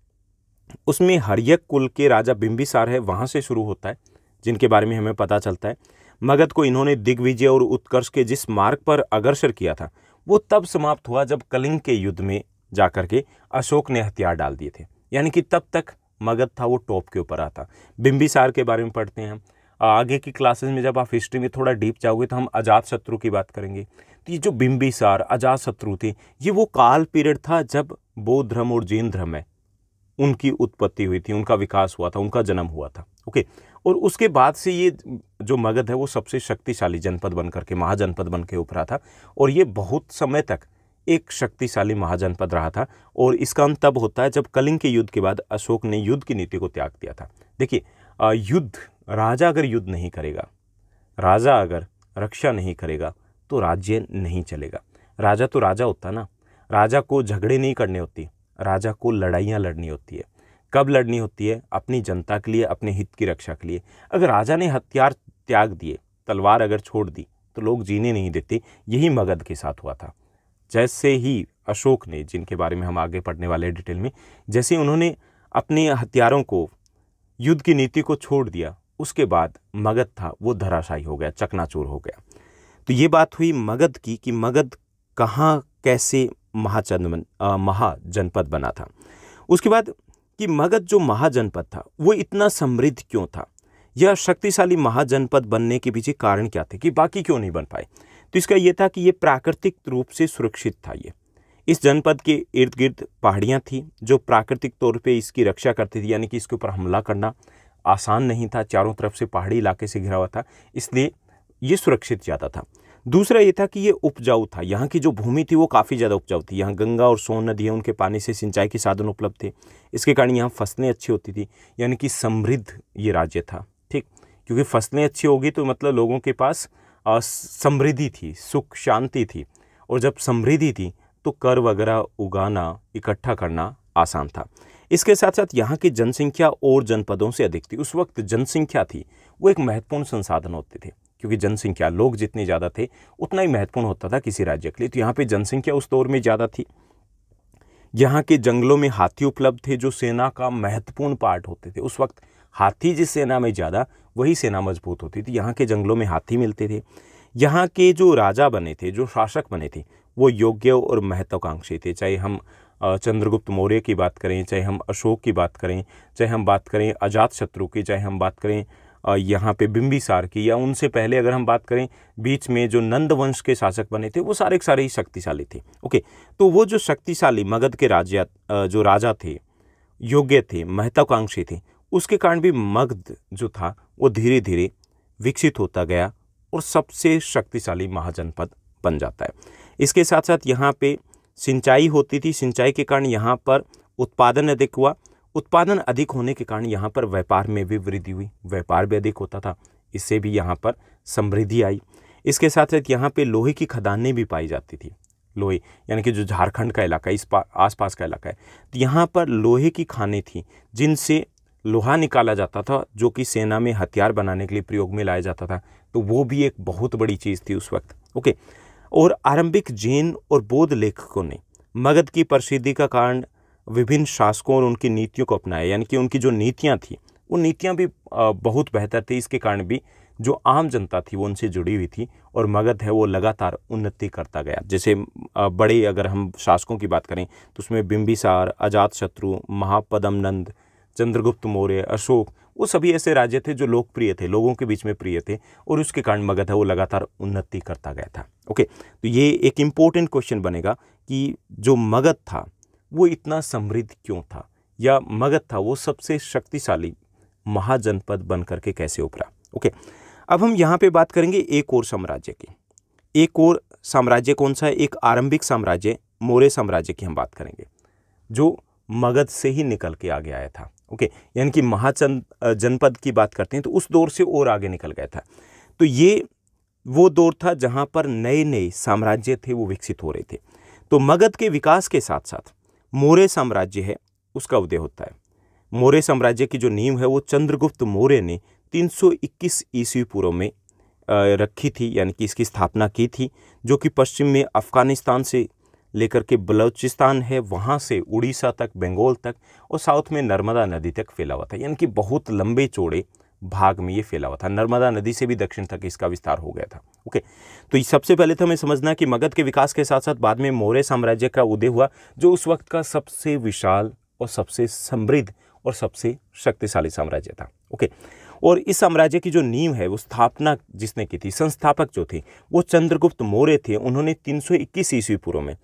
उसमें हर्यक कुल के राजा बिंबिसार है, वहाँ से शुरू होता है, जिनके बारे में हमें पता चलता है। मगध को इन्होंने दिग्विजय और उत्कर्ष के जिस मार्ग पर अग्रसर किया था वो तब समाप्त हुआ जब कलिंग के युद्ध में जाकर के अशोक ने हथियार डाल दिए थे। यानी कि तब तक मगध था वो टॉप के ऊपर आता। बिंबिसार के बारे में पढ़ते हैं हम आगे की क्लासेस में। जब आप हिस्ट्री में थोड़ा डीप जाओगे तो हम अजातशत्रु की बात करेंगे। तो ये जो बिंबिसार, अजातशत्रु थे, ये वो काल पीरियड था जब बौद्ध धर्म और जैन धर्म है उनकी उत्पत्ति हुई थी, उनका विकास हुआ था, उनका जन्म हुआ था। ओके, और उसके बाद से ये जो मगध है वो सबसे शक्तिशाली जनपद बनकर के, महाजनपद बन के उभरा था, और ये बहुत समय तक एक शक्तिशाली महाजनपद रहा था। और इसका अंत तब होता है जब कलिंग के युद्ध के बाद अशोक ने युद्ध की नीति को त्याग दिया था। देखिए, युद्ध राजा अगर युद्ध नहीं करेगा, राजा अगर रक्षा नहीं करेगा तो राज्य नहीं चलेगा। राजा तो राजा होता ना, राजा को झगड़े नहीं करने होती, राजा को लड़ाइयाँ लड़नी होती है। कब लड़नी होती है? अपनी जनता के लिए, अपने हित की रक्षा के लिए। अगर राजा ने हथियार त्याग दिए, तलवार अगर छोड़ दी, तो लोग जीने नहीं देते। यही मगध के साथ हुआ था। जैसे ही अशोक ने, जिनके बारे में हम आगे पढ़ने वाले हैं डिटेल में, जैसे उन्होंने अपने हथियारों को, युद्ध की नीति को छोड़ दिया, उसके बाद मगध था वो धराशायी हो गया, चकनाचूर हो गया। तो ये बात हुई मगध की कि मगध कहाँ कैसे महाजनपद बना था। उसके बाद कि मगध जो महाजनपद था वो इतना समृद्ध क्यों था, यह शक्तिशाली महाजनपद बनने के पीछे कारण क्या थे कि बाकी क्यों नहीं बन पाए। तो इसका यह था कि ये प्राकृतिक रूप से सुरक्षित था। ये इस जनपद के इर्द गिर्द पहाड़ियाँ थी जो प्राकृतिक तौर पे इसकी रक्षा करती थी, यानी कि इसके ऊपर हमला करना आसान नहीं था। चारों तरफ से पहाड़ी इलाके से घिरा हुआ था, इसलिए ये सुरक्षित ज़्यादा था। दूसरा ये था कि ये उपजाऊ था। यहाँ की जो भूमि थी वो काफ़ी ज़्यादा उपजाऊ थी। यहाँ गंगा और सोन नदी है, उनके पानी से सिंचाई के साधन उपलब्ध थे। इसके कारण यहाँ फसलें अच्छी होती थी, यानी कि समृद्ध ये राज्य था। ठीक, क्योंकि फसलें अच्छी होगी तो मतलब लोगों के पास समृद्धि थी, सुख शांति थी, और जब समृद्धि थी तो कर वगैरह उगाना, इकट्ठा करना आसान था। इसके साथ साथ यहाँ की जनसंख्या और जनपदों से अधिक थी। उस वक्त जनसंख्या थी वो एक महत्वपूर्ण संसाधन होते थे, क्योंकि जनसंख्या, लोग जितने ज़्यादा थे उतना ही महत्वपूर्ण होता था किसी राज्य के लिए। तो यहाँ पे जनसंख्या उस दौर में ज़्यादा थी। यहाँ के जंगलों में हाथी उपलब्ध थे जो सेना का महत्वपूर्ण पार्ट होते थे। उस वक्त हाथी जिस सेना में ज़्यादा, वही सेना मजबूत होती थी। यहाँ के जंगलों में हाथी मिलते थे। यहाँ के जो राजा बने थे, जो शासक बने थे, वो योग्य और महत्वाकांक्षी थे। चाहे हम चंद्रगुप्त मौर्य की बात करें, चाहे हम अशोक की बात करें, चाहे हम बात करें अजातशत्रु की, चाहे हम बात करें यहाँ पे बिंबिसार की, या उनसे पहले अगर हम बात करें बीच में जो नंद वंश के शासक बने थे, वो सारे के सारे ही शक्तिशाली थे। ओके, तो वो जो शक्तिशाली मगध के जो राजा थे, योग्य थे, महत्वाकांक्षी थे, उसके कारण भी मगध जो था वो धीरे धीरे विकसित होता गया और सबसे शक्तिशाली महाजनपद बन जाता है। इसके साथ साथ यहाँ पे सिंचाई होती थी। सिंचाई के कारण यहाँ पर उत्पादन अधिक हुआ। उत्पादन अधिक होने के कारण यहाँ पर व्यापार में भी वृद्धि हुई, व्यापार भी अधिक होता था, इससे भी यहाँ पर समृद्धि आई। इसके साथ साथ यहाँ पे लोहे की खदानें भी पाई जाती थी। लोहे यानी कि जो झारखंड का इलाका है, आसपास का इलाका है, तो यहाँ पर लोहे की खानें थी जिनसे लोहा निकाला जाता था, जो कि सेना में हथियार बनाने के लिए प्रयोग में लाया जाता था। तो वो भी एक बहुत बड़ी चीज़ थी उस वक्त। ओके, और आरंभिक जैन और बौद्ध लेखकों ने मगध की प्रसिद्धि का कारण विभिन्न शासकों और उनकी नीतियों को अपनाया, यानी कि उनकी जो नीतियाँ थी वो नीतियाँ भी बहुत बेहतर थी। इसके कारण भी जो आम जनता थी वो उनसे जुड़ी हुई थी, और मगध है वो लगातार उन्नति करता गया। जैसे बड़े अगर हम शासकों की बात करें तो उसमें बिंबिसार, अजातशत्रु, महापद्मनंद, चंद्रगुप्त मौर्य, अशोक, वो सभी ऐसे राज्य थे जो लोकप्रिय थे, लोगों के बीच में प्रिय थे, और उसके कारण मगध है वो लगातार उन्नति करता गया था। ओके, तो ये एक इम्पोर्टेंट क्वेश्चन बनेगा कि जो मगध था वो इतना समृद्ध क्यों था, या मगध था वो सबसे शक्तिशाली महाजनपद बन करके कैसे उभरा। ओके, अब हम यहाँ पे बात करेंगे एक और साम्राज्य की। एक और साम्राज्य कौन सा है? एक आरंभिक साम्राज्य मौर्य साम्राज्य की हम बात करेंगे, जो मगध से ही निकल के आगे आया था। ओके, यानी कि महाजनपद की बात करते हैं तो उस दौर से और आगे निकल गया था। तो ये वो दौर था जहाँ पर नए नए साम्राज्य थे वो विकसित हो रहे थे। तो मगध के विकास के साथ साथ मौर्य साम्राज्य है उसका उदय होता है। मौर्य साम्राज्य की जो नींव है वो चंद्रगुप्त मौर्य ने 321 ईस्वी पूर्व में रखी थी, यानी कि इसकी स्थापना की थी, जो कि पश्चिम में अफगानिस्तान से लेकर के बलूचिस्तान है, वहाँ से उड़ीसा तक, बंगाल तक, और साउथ में नर्मदा नदी तक फैला हुआ था। यानी कि बहुत लंबे चौड़े भाग में ये फैला हुआ था। नर्मदा नदी से भी दक्षिण तक इसका विस्तार हो गया था। ओके, तो सबसे पहले तो हमें समझना कि मगध के विकास के साथ साथ बाद में मौर्य साम्राज्य का उदय हुआ, जो उस वक्त का सबसे विशाल और सबसे समृद्ध और सबसे शक्तिशाली साम्राज्य था। ओके, और इस साम्राज्य की जो नींव है वो स्थापना जिसने की थी, संस्थापक जो थे वो चंद्रगुप्त मौर्य थे। उन्होंने 321 ईस्वी पूर्व में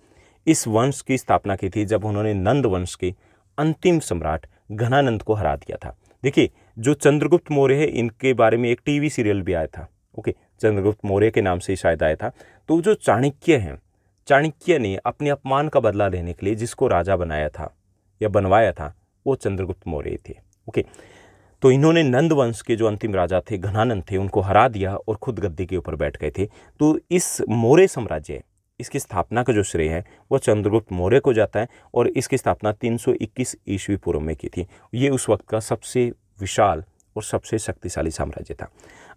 इस वंश की स्थापना की थी, जब उन्होंने नंद वंश के अंतिम सम्राट घनानंद को हरा दिया था। देखिए, जो चंद्रगुप्त मौर्य है इनके बारे में एक टीवी सीरियल भी आया था। ओके, चंद्रगुप्त मौर्य के नाम से शायद आया था। तो जो चाणक्य हैं, चाणक्य ने अपने अपमान का बदला लेने के लिए जिसको राजा बनाया था या बनवाया था वो चंद्रगुप्त मौर्य थे। ओके, तो इन्होंने नंद वंश के जो अंतिम राजा थे, घनानंद थे, उनको हरा दिया और खुद गद्दी के ऊपर बैठ गए थे। तो इस मौर्य साम्राज्य, इसकी स्थापना का जो श्रेय है वो चंद्रगुप्त मौर्य को जाता है और इसकी स्थापना 321 ईस्वी पूर्व में की थी। ये उस वक्त का सबसे विशाल और सबसे शक्तिशाली साम्राज्य था।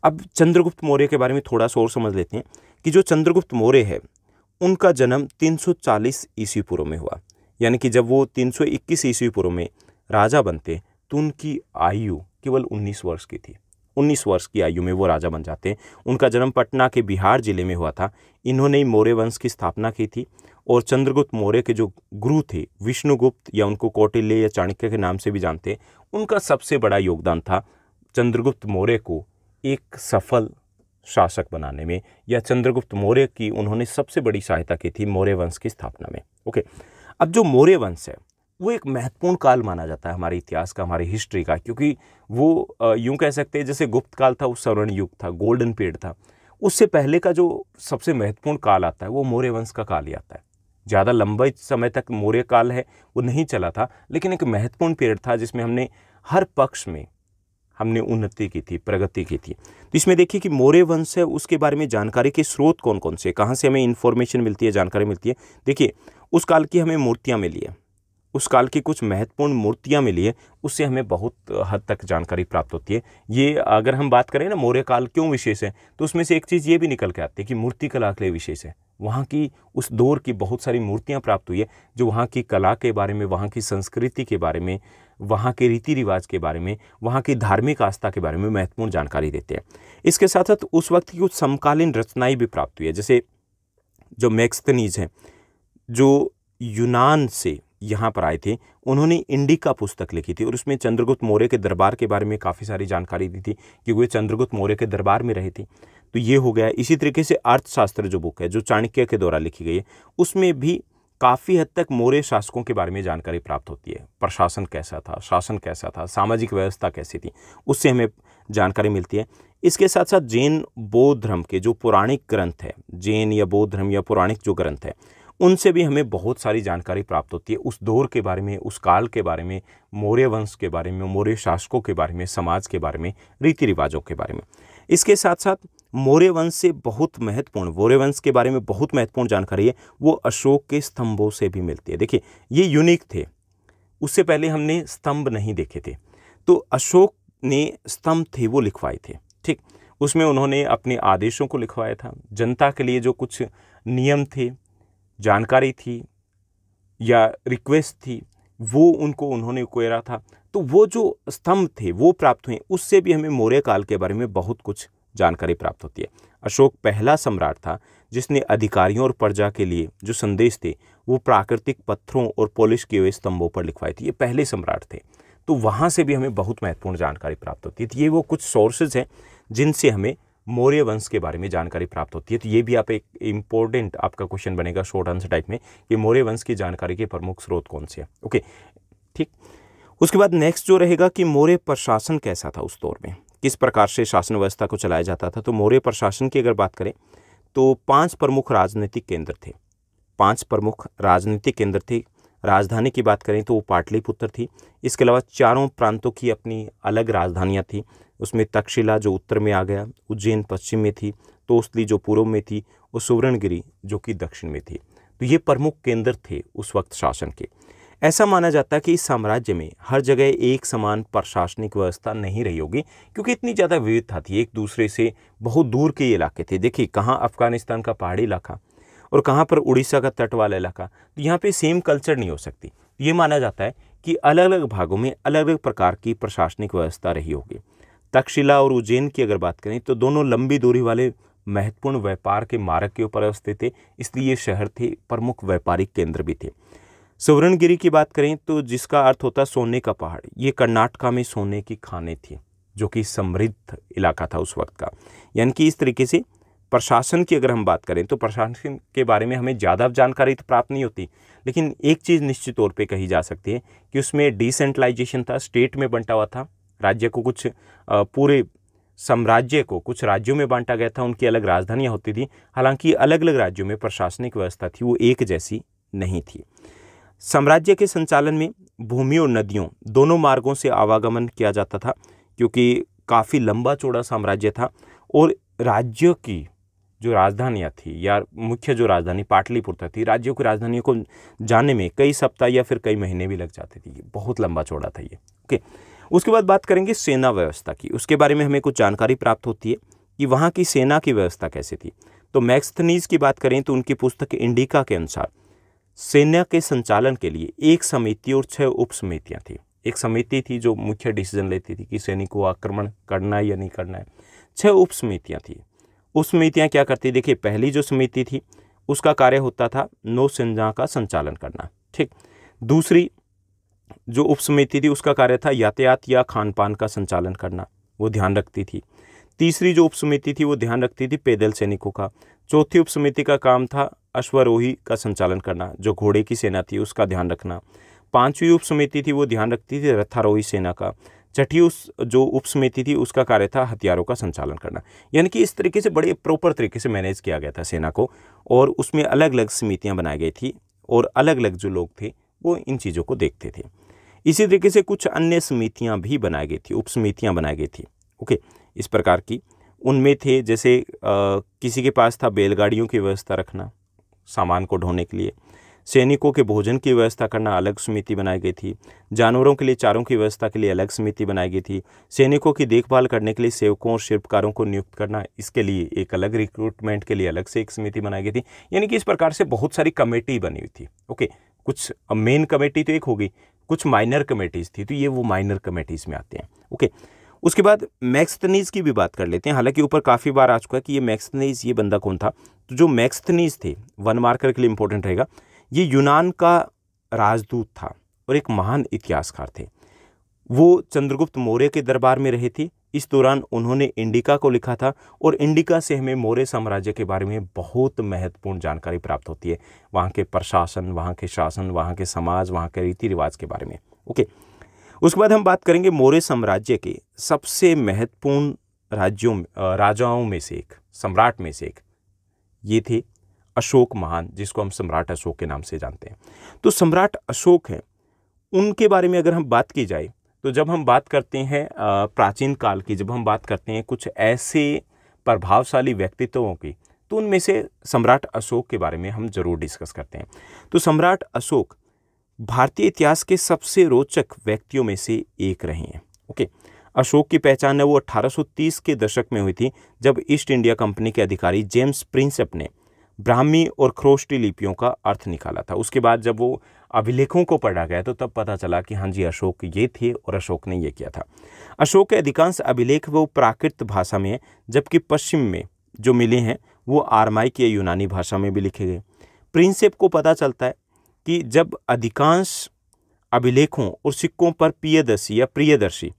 अब चंद्रगुप्त मौर्य के बारे में थोड़ा सा और समझ लेते हैं कि जो चंद्रगुप्त मौर्य है उनका जन्म 340 ईस्वी पूर्व में हुआ, यानी कि जब वो 321 ईस्वी पूर्व में राजा बनते तो उनकी आयु केवल 19 वर्ष की थी। 19 वर्ष की आयु में वो राजा बन जाते हैं। उनका जन्म पटना के बिहार जिले में हुआ था। इन्होंने मौर्य वंश की स्थापना की थी और चंद्रगुप्त मौर्य के जो गुरु थे विष्णुगुप्त, या उनको कौटिल्य या चाणक्य के नाम से भी जानते हैं, उनका सबसे बड़ा योगदान था चंद्रगुप्त मौर्य को एक सफल शासक बनाने में, या चंद्रगुप्त मौर्य की उन्होंने सबसे बड़ी सहायता की थी मौर्य वंश की स्थापना में। ओके, अब जो मौर्य वंश है वो एक महत्वपूर्ण काल माना जाता है हमारे इतिहास का, हमारी हिस्ट्री का, क्योंकि वो यूं कह सकते हैं जैसे गुप्त काल था, उस स्वर्ण युग था, गोल्डन पीरियड था। उससे पहले का जो सबसे महत्वपूर्ण काल आता है वो मौर्य वंश का काल ही आता है। ज़्यादा लंबे समय तक मौर्य काल है वो नहीं चला था, लेकिन एक महत्वपूर्ण पीरियड था जिसमें हमने हर पक्ष में हमने उन्नति की थी, प्रगति की थी। तो इसमें देखिए कि मौर्य वंश है उसके बारे में जानकारी के स्रोत कौन कौन से, कहाँ से हमें इन्फॉर्मेशन मिलती है, जानकारी मिलती है। देखिए, उस काल की हमें मूर्तियाँ मिली है, उस काल की कुछ महत्वपूर्ण मूर्तियाँ मिली है, उससे हमें बहुत हद तक जानकारी प्राप्त होती है। ये अगर हम बात करें ना मौर्य काल क्यों विशेष है, तो उसमें से एक चीज़ ये भी निकल के आती है कि मूर्ति कला के लिए विशेष है। वहाँ की उस दौर की बहुत सारी मूर्तियाँ प्राप्त हुई है जो वहाँ की कला के बारे में, वहाँ की संस्कृति के बारे में, वहाँ के रीति रिवाज के बारे में, वहाँ की धार्मिक आस्था के बारे में महत्वपूर्ण जानकारी देते हैं। इसके साथ साथ उस वक्त की कुछ समकालीन रचनाएं भी प्राप्त हुई है, जैसे जो मैक्स्थनीज हैं जो यूनान से यहाँ पर आए थे, उन्होंने इंडिका पुस्तक लिखी थी और उसमें चंद्रगुप्त मौर्य के दरबार के बारे में काफ़ी सारी जानकारी दी थी क्योंकि वे चंद्रगुप्त मौर्य के दरबार में रहे थे। तो ये हो गया। इसी तरीके से अर्थशास्त्र जो बुक है जो चाणक्य के द्वारा लिखी गई है, उसमें भी काफ़ी हद तक मौर्य शासकों के बारे में जानकारी प्राप्त होती है। प्रशासन कैसा था, शासन कैसा था, सामाजिक व्यवस्था कैसी थी, उससे हमें जानकारी मिलती है। इसके साथ साथ जैन बौद्ध धर्म के जो पौराणिक ग्रंथ है, जैन या बौद्ध धर्म या पौराणिक जो ग्रंथ है, उनसे भी हमें बहुत सारी जानकारी प्राप्त होती है उस दौर के बारे में, उस काल के बारे में, मौर्य वंश के बारे में, मौर्य शासकों के बारे में, समाज के बारे में, रीति रिवाजों के बारे में। इसके साथ साथ मौर्य वंश से बहुत महत्वपूर्ण, मौर्य वंश के बारे में बहुत महत्वपूर्ण जानकारी है वो अशोक के स्तंभों से भी मिलती है। देखिए, ये यूनिक थे, उससे पहले हमने स्तंभ नहीं देखे थे। तो अशोक ने स्तंभ थे वो लिखवाए थे, ठीक। उसमें उन्होंने अपने आदेशों को लिखवाया था, जनता के लिए जो कुछ नियम थे, जानकारी थी या रिक्वेस्ट थी, वो उन्होंने उकेरा था। तो वो जो स्तंभ थे वो प्राप्त हुए, उससे भी हमें मौर्य काल के बारे में बहुत कुछ जानकारी प्राप्त होती है। अशोक पहला सम्राट था जिसने अधिकारियों और प्रजा के लिए जो संदेश थे वो प्राकृतिक पत्थरों और पॉलिश किए हुए स्तंभों पर लिखवाए थे। ये पहले सम्राट थे, तो वहाँ से भी हमें बहुत महत्वपूर्ण जानकारी प्राप्त होती है। तो ये वो कुछ सोर्सेज हैं जिनसे हमें मौर्य वंश के बारे में जानकारी प्राप्त होती है। तो ये भी आप एक इम्पोर्टेंट आपका क्वेश्चन बनेगा शॉर्ट आंसर टाइप में कि मौर्य वंश की जानकारी के प्रमुख स्रोत कौन से हैं। ओके, ठीक। उसके बाद नेक्स्ट जो रहेगा कि मौर्य प्रशासन कैसा था उस दौर में, किस प्रकार से शासन व्यवस्था को चलाया जाता था। तो मौर्य प्रशासन की अगर बात करें तो 5 प्रमुख राजनीतिक केंद्र थे, 5 प्रमुख राजनीतिक केंद्र थे। राजधानी की बात करें तो वो पाटलिपुत्र थी। इसके अलावा चारों प्रांतों की अपनी अलग राजधानियाँ थी। उसमें तक्षशिला जो उत्तर में आ गया, उज्जैन पश्चिम में थी, तोसली जो पूर्व में थी और सुवर्णगिरी जो कि दक्षिण में थी। तो ये प्रमुख केंद्र थे उस वक्त शासन के। ऐसा माना जाता है कि इस साम्राज्य में हर जगह एक समान प्रशासनिक व्यवस्था नहीं रही होगी क्योंकि इतनी ज़्यादा विविधता थी, एक दूसरे से बहुत दूर के ये इलाके थे। देखिए, कहाँ अफगानिस्तान का पहाड़ी इलाका और कहाँ पर उड़ीसा का तट वाला इलाका, तो यहाँ पे सेम कल्चर नहीं हो सकती। ये माना जाता है कि अलग अलग भागों में अलग अलग प्रकार की प्रशासनिक व्यवस्था रही होगी। तक्षशिला और उज्जैन की अगर बात करें तो दोनों लंबी दूरी वाले महत्वपूर्ण व्यापार के मार्ग के ऊपर अवस्थित थे, इसलिए ये शहर थे, प्रमुख व्यापारिक केंद्र भी थे। सुवर्णगिरी की बात करें तो जिसका अर्थ होता है सोने का पहाड़, ये कर्नाटका में सोने की खानें थी जो कि समृद्ध इलाका था उस वक्त का। यानी कि इस तरीके से प्रशासन की अगर हम बात करें तो प्रशासन के बारे में हमें ज़्यादा जानकारी तो प्राप्त नहीं होती, लेकिन एक चीज़ निश्चित तौर पे कही जा सकती है कि उसमें डिसेंट्रलाइजेशन था, स्टेट में बंटा हुआ था। राज्य को कुछ पूरे साम्राज्य को कुछ राज्यों में बांटा गया था, उनकी अलग राजधानियाँ होती थी। हालांकि अलग अलग राज्यों में प्रशासनिक व्यवस्था थी वो एक जैसी नहीं थी। साम्राज्य के संचालन में भूमि और नदियों दोनों मार्गों से आवागमन किया जाता था। क्योंकि काफ़ी लंबा चौड़ा साम्राज्य था और राज्य की जो राजधानियाँ थी या मुख्य जो राजधानी पाटलिपुत्र थी, राज्यों की राजधानियों को जाने में कई सप्ताह या फिर कई महीने भी लग जाते थे। बहुत लंबा चौड़ा था ये। ओके, उसके बाद बात करेंगे सेना व्यवस्था की। उसके बारे में हमें कुछ जानकारी प्राप्त होती है कि वहाँ की सेना की व्यवस्था कैसी थी। तो मैक्सथनीज की बात करें तो उनकी पुस्तक इंडिका के अनुसार सेना के संचालन के लिए एक समिति और 6 उप समितियाँ थी। एक समिति थी जो मुख्य डिसीजन लेती थी कि सैनिक को आक्रमण करना है या नहीं करना है। 6 उप समितियाँ थी। उप समितियाँ क्या करती, देखिए पहली जो समिति थी उसका कार्य होता था नौसेना का संचालन करना, ठीक। दूसरी जो उप समिति थी उसका कार्य था यातायात या खान पान का संचालन करना, वो ध्यान रखती थी। तीसरी जो उप समिति थी वो ध्यान रखती थी पैदल सैनिकों का। चौथी उप समिति का काम था अश्वारोही का संचालन करना, जो घोड़े की सेना थी उसका ध्यान रखना। 5वीं उप समिति थी वो ध्यान रखती थी रथारोही सेना का। 6ठी जो उप समिति थी उसका कार्य था हथियारों का संचालन करना। यानी कि इस तरीके से बड़े प्रॉपर तरीके से मैनेज किया गया था सेना को, और उसमें अलग अलग समितियां बनाई गई थी और अलग अलग जो लोग थे वो इन चीज़ों को देखते थे। इसी तरीके से कुछ अन्य समितियां भी बनाई गई थी, उप समितियां बनाई गई थी। ओके, इस प्रकार की उनमें थे जैसे किसी के पास था बैलगाड़ियों की व्यवस्था रखना सामान को ढोने के लिए, सैनिकों के भोजन की व्यवस्था करना अलग समिति बनाई गई थी, जानवरों के लिए चारों की व्यवस्था के लिए अलग समिति बनाई गई थी, सैनिकों की देखभाल करने के लिए सेवकों और शिल्पकारों को नियुक्त करना, इसके लिए एक अलग रिक्रूटमेंट के लिए अलग से एक समिति बनाई गई थी। यानी कि इस प्रकार से बहुत सारी कमेटी बनी हुई थी। ओके, कुछ मेन कमेटी तो एक होगी, कुछ माइनर कमेटीज थी, तो ये वो माइनर कमेटीज में आते हैं। ओके, उसके बाद मैक्सथनीज की भी बात कर लेते हैं। हालांकि ऊपर काफ़ी बार आ चुका है कि ये मैक्सथनीज ये बंदा कौन था। तो जो मैक्सथनीज थे, 1 मार्कर के लिए इंपॉर्टेंट रहेगा, ये यूनान का राजदूत था और एक महान इतिहासकार थे। वो चंद्रगुप्त मौर्य के दरबार में रहे थे। इस दौरान उन्होंने इंडिका को लिखा था और इंडिका से हमें मौर्य साम्राज्य के बारे में बहुत महत्वपूर्ण जानकारी प्राप्त होती है, वहाँ के प्रशासन, वहाँ के शासन, वहाँ के समाज, वहाँ के रीति रिवाज के बारे में। ओके, उसके बाद हम बात करेंगे मौर्य साम्राज्य के सबसे महत्वपूर्ण राजाओं में से एक, सम्राट में से एक, ये थे अशोक महान, जिसको हम सम्राट अशोक के नाम से जानते हैं। तो सम्राट अशोक हैं, उनके बारे में अगर हम बात की जाए तो जब हम बात करते हैं प्राचीन काल की, जब हम बात करते हैं कुछ ऐसे प्रभावशाली व्यक्तित्वों की, तो उनमें से सम्राट अशोक के बारे में हम जरूर डिस्कस करते हैं। तो सम्राट अशोक भारतीय इतिहास के सबसे रोचक व्यक्तियों में से एक रहे हैं। ओके, अशोक की पहचान है वो 1830 के दशक में हुई थी, जब ईस्ट इंडिया कंपनी के अधिकारी जेम्स प्रिंसेप ने ब्राह्मी और ख्रोष्टी लिपियों का अर्थ निकाला था। उसके बाद जब वो अभिलेखों को पढ़ा गया तो तब पता चला कि हाँ जी, अशोक ये थे और अशोक ने ये किया था। अशोक के अधिकांश अभिलेख वो प्राकृत भाषा में है, जबकि पश्चिम में जो मिले हैं वो आरमाइक या यूनानी भाषा में भी लिखे गए। प्रिंसेप को पता चलता है कि जब अधिकांश अभिलेखों और सिक्कों पर पियदर्शी या प्रियदर्शी,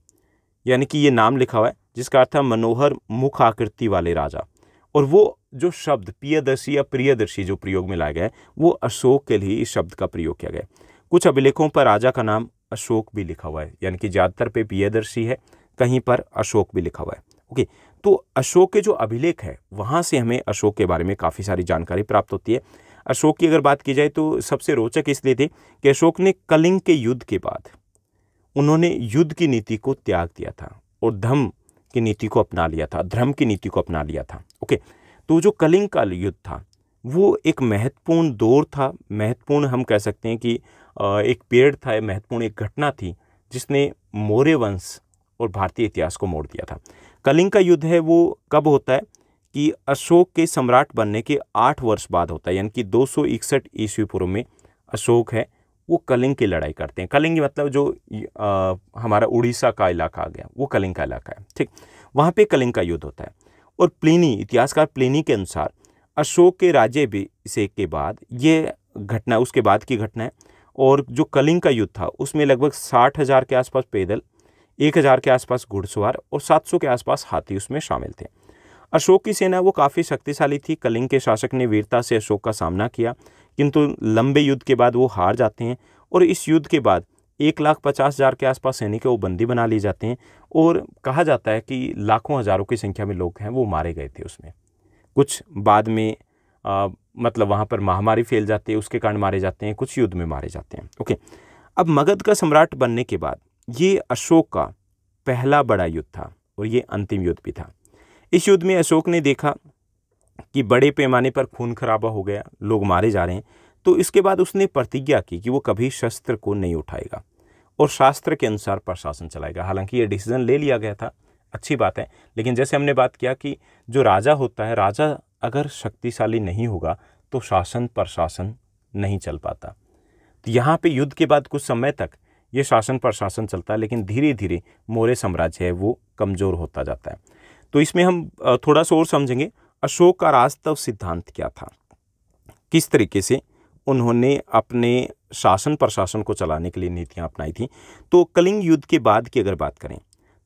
यानी कि ये नाम लिखा हुआ है जिसका अर्थ है मनोहर मुख आकृति वाले राजा, और वो जो शब्द पियदर्शी या प्रियदर्शी जो प्रयोग में लाया गया है वो अशोक के लिए इस शब्द का प्रयोग किया गया है। कुछ अभिलेखों पर राजा का नाम अशोक भी लिखा हुआ है, यानी कि ज़्यादातर पे पियदर्शी है, कहीं पर अशोक भी लिखा हुआ है। ओके, तो अशोक के जो अभिलेख है वहाँ से हमें अशोक के बारे में काफ़ी सारी जानकारी प्राप्त होती है। अशोक की अगर बात की जाए तो सबसे रोचक इसलिए थी कि अशोक ने कलिंग के युद्ध के बाद उन्होंने युद्ध की नीति को त्याग दिया था और धर्म की नीति को अपना लिया था, धर्म की नीति को अपना लिया था। ओके, तो जो कलिंग का युद्ध था वो एक महत्वपूर्ण दौर था, महत्वपूर्ण हम कह सकते हैं कि एक पीरियड था, महत्वपूर्ण एक घटना थी जिसने मौर्य वंश और भारतीय इतिहास को मोड़ दिया था। कलिंग का युद्ध है वो कब होता है कि अशोक के सम्राट बनने के 8 वर्ष बाद होता है, यानी कि 261 ईस्वी पूर्व में अशोक है वो कलिंग की लड़ाई करते हैं। कलिंग मतलब जो हमारा उड़ीसा का इलाका आ गया वो कलिंग का इलाका है, ठीक। वहाँ पे कलिंग का युद्ध होता है और प्लिनी, इतिहासकार प्लिनी के अनुसार अशोक के राज्याभिषेक के बाद ये घटना, उसके बाद की घटना है। और जो कलिंग का युद्ध था उसमें लगभग 60,000 के आसपास पैदल, 1,000 के आसपास घुड़सवार और 700 के आसपास हाथी उसमें शामिल थे। अशोक की सेना वो काफ़ी शक्तिशाली थी। कलिंग के शासक ने वीरता से अशोक का सामना किया, किंतु लंबे युद्ध के बाद वो हार जाते हैं और इस युद्ध के बाद 1,50,000 के आसपास सैनिक वो बंदी बना लिए जाते हैं और कहा जाता है कि लाखों हज़ारों की संख्या में लोग हैं वो मारे गए थे उसमें। कुछ बाद में मतलब वहाँ पर महामारी फैल जाती है, उसके कारण मारे जाते हैं, कुछ युद्ध में मारे जाते हैं। ओके, अब मगध का सम्राट बनने के बाद ये अशोक का पहला बड़ा युद्ध था और ये अंतिम युद्ध भी था। इस युद्ध में अशोक ने देखा कि बड़े पैमाने पर खून खराबा हो गया, लोग मारे जा रहे हैं, तो इसके बाद उसने प्रतिज्ञा की कि वो कभी शस्त्र को नहीं उठाएगा और शास्त्र के अनुसार प्रशासन चलाएगा। हालांकि ये डिसीजन ले लिया गया था, अच्छी बात है, लेकिन जैसे हमने बात किया कि जो राजा होता है, राजा अगर शक्तिशाली नहीं होगा तो शासन प्रशासन नहीं चल पाता। तो यहाँ पे युद्ध के बाद कुछ समय तक ये शासन प्रशासन चलता है, लेकिन धीरे धीरे मौर्य साम्राज्य है वो कमज़ोर होता जाता है। तो इसमें हम थोड़ा सा और समझेंगे अशोक का राजतत्व सिद्धांत क्या था, किस तरीके से उन्होंने अपने शासन प्रशासन को चलाने के लिए नीतियाँ अपनाई थी। तो कलिंग युद्ध के बाद की अगर बात करें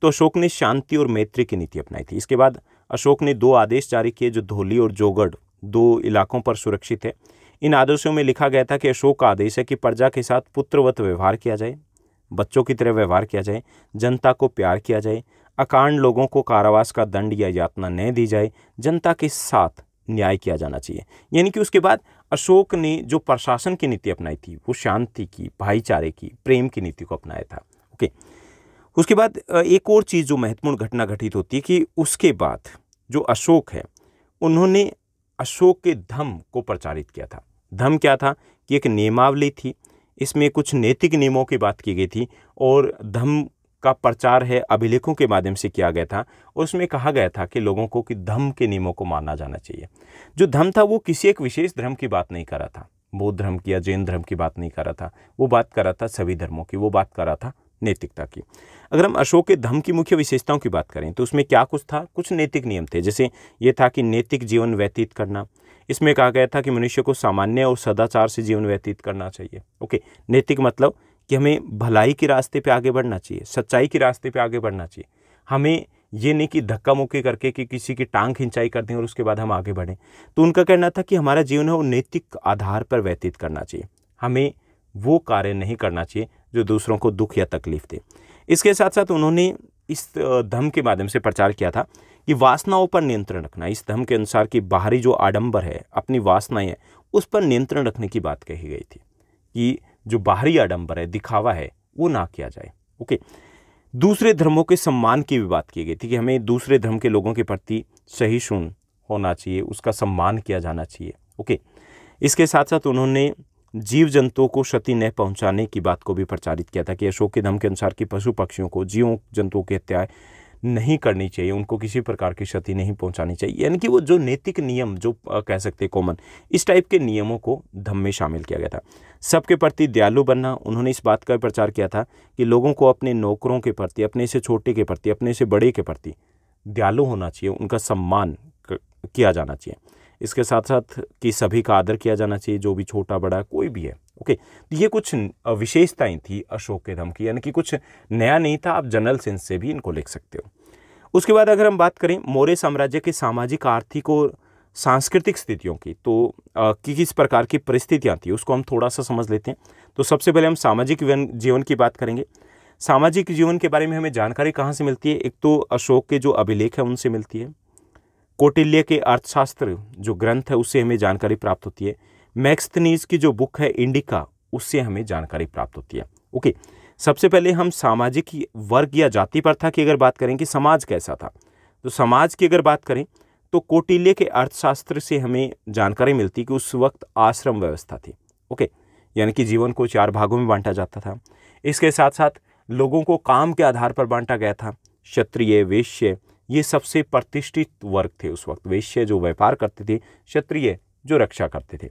तो अशोक ने शांति और मैत्री की नीति अपनाई थी। इसके बाद अशोक ने 2 आदेश जारी किए जो धौली और जोगढ़ 2 इलाकों पर सुरक्षित है। इन आदेशों में लिखा गया था कि अशोक का आदेश है कि प्रजा के साथ पुत्रवत व्यवहार किया जाए, बच्चों की तरह व्यवहार किया जाए, जनता को प्यार किया जाए, अकारण लोगों को कारावास का दंड या यातना न दी जाए, जनता के साथ न्याय किया जाना चाहिए। यानी कि उसके बाद अशोक ने जो प्रशासन की नीति अपनाई थी वो शांति की, भाईचारे की, प्रेम की नीति को अपनाया था। ओके, उसके बाद एक और चीज़ जो महत्वपूर्ण घटना घटित होती है कि उसके बाद जो अशोक है उन्होंने अशोक के धम्म को प्रचारित किया था। धम्म क्या था कि एक नियमावली थी, इसमें कुछ नैतिक नियमों की बात की गई थी और धम्म का प्रचार है अभिलेखों के माध्यम से किया गया था। और उसमें कहा गया था कि लोगों को कि धम्म के नियमों को मानना जाना चाहिए। जो धम्म था वो किसी एक विशेष धर्म की बात नहीं कर रहा था, बौद्ध धर्म की या जैन धर्म की बात नहीं कर रहा था, वो बात कर रहा था सभी धर्मों की, वो बात कर रहा था नैतिकता की। अगर हम अशोक के धम्म की मुख्य विशेषताओं की बात करें तो उसमें क्या कुछ था, कुछ नैतिक नियम थे। जैसे ये था कि नैतिक जीवन व्यतीत करना, इसमें कहा गया था कि मनुष्य को सामान्य और सदाचार से जीवन व्यतीत करना चाहिए। ओके, नैतिक मतलब कि हमें भलाई के रास्ते पे आगे बढ़ना चाहिए, सच्चाई के रास्ते पे आगे बढ़ना चाहिए। हमें ये नहीं कि धक्का मुक्की करके कि किसी की टांग खिंचाई कर दें और उसके बाद हम आगे बढ़ें। तो उनका कहना था कि हमारा जीवन है वो नैतिक आधार पर व्यतीत करना चाहिए, हमें वो कार्य नहीं करना चाहिए जो दूसरों को दुख या तकलीफ दे। इसके साथ साथ उन्होंने इस धम्म के माध्यम से प्रचार किया था कि वासनाओं पर नियंत्रण रखना। इस धम्म के अनुसार कि बाहरी जो आडंबर है, अपनी वासनाएं हैं, उस पर नियंत्रण रखने की बात कही गई थी कि जो बाहरी आडंबर है, दिखावा है, वो ना किया जाए। ओके, दूसरे धर्मों के सम्मान की भी बात की गई थी कि हमें दूसरे धर्म के लोगों के प्रति सहिष्णु होना चाहिए, उसका सम्मान किया जाना चाहिए। ओके, इसके साथ साथ उन्होंने जीव जंतुओं को क्षति न पहुंचाने की बात को भी प्रचारित किया था कि अशोक के धम्म के अनुसार कि पशु पक्षियों को, जीवों जंतुओं की हत्या नहीं करनी चाहिए, उनको किसी प्रकार की क्षति नहीं पहुंचानी चाहिए। यानी कि वो जो नैतिक नियम जो कह सकते हैं कॉमन, इस टाइप के नियमों को धम्म में शामिल किया गया था। सबके प्रति दयालु बनना, उन्होंने इस बात का प्रचार किया था कि लोगों को अपने नौकरों के प्रति, अपने से छोटे के प्रति, अपने से बड़े के प्रति दयालु होना चाहिए, उनका सम्मान किया जाना चाहिए। इसके साथ साथ कि सभी का आदर किया जाना चाहिए, जो भी छोटा बड़ा कोई भी है। ओके, तो ये कुछ विशेषताएं थी अशोक के धम्म की, यानी कि कुछ नया नहीं था, आप जनरल सेंस से भी इनको लिख सकते हो। उसके बाद अगर हम बात करें मौर्य साम्राज्य के सामाजिक, आर्थिक और सांस्कृतिक स्थितियों की, तो किस प्रकार की परिस्थितियाँ थी उसको हम थोड़ा सा समझ लेते हैं। तो सबसे पहले हम सामाजिक जीवन की बात करेंगे। सामाजिक जीवन के बारे में हमें जानकारी कहाँ से मिलती है? एक तो अशोक के जो अभिलेख है उनसे मिलती है, कौटिल्य के अर्थशास्त्र जो ग्रंथ है उससे हमें जानकारी प्राप्त होती है, मैक्स्थनीज की जो बुक है इंडिका, उससे हमें जानकारी प्राप्त होती है। ओके, सबसे पहले हम सामाजिक वर्ग या जाति प्रथा की अगर बात करें कि समाज कैसा था, तो समाज की अगर बात करें तो कौटिल्य के अर्थशास्त्र से हमें जानकारी मिलती कि उस वक्त आश्रम व्यवस्था थी। ओके, यानी कि जीवन को 4 भागों में बांटा जाता था। इसके साथ साथ लोगों को काम के आधार पर बांटा गया था। क्षत्रिय, वैश्य, ये सबसे प्रतिष्ठित वर्ग थे उस वक्त। वैश्य जो व्यापार करते थे, क्षत्रिय जो रक्षा करते थे।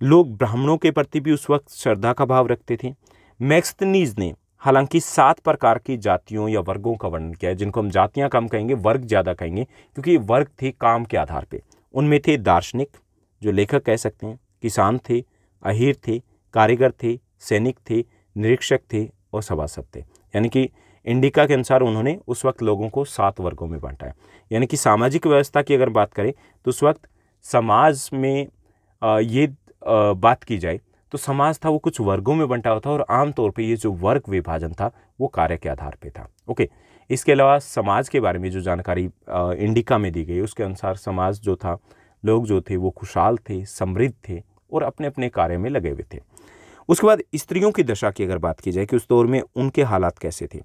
लोग ब्राह्मणों के प्रति भी उस वक्त श्रद्धा का भाव रखते थे। मैक्स्थनीज ने हालांकि 7 प्रकार की जातियों या वर्गों का वर्णन किया है, जिनको हम जातियां कम कहेंगे, वर्ग ज़्यादा कहेंगे, क्योंकि वर्ग थे काम के आधार पे। उनमें थे दार्शनिक, जो लेखक कह सकते हैं, किसान थे, अहीर थे, कारीगर थे, सैनिक थे, निरीक्षक थे और सभासद थे। यानी कि इंडिका के अनुसार उन्होंने उस वक्त लोगों को 7 वर्गों में बांटा है। यानी कि सामाजिक व्यवस्था की अगर बात करें तो उस वक्त समाज में ये बात की जाए तो समाज था वो कुछ वर्गों में बंटा हुआ था, और आमतौर पे ये जो वर्ग विभाजन था वो कार्य के आधार पे था। ओके, इसके अलावा समाज के बारे में जो जानकारी इंडिका में दी गई उसके अनुसार समाज जो था, लोग जो थे वो खुशहाल थे, समृद्ध थे और अपने अपने कार्य में लगे हुए थे। उसके बाद स्त्रियों की दशा की अगर बात की जाए कि उस दौर में उनके हालात कैसे थे,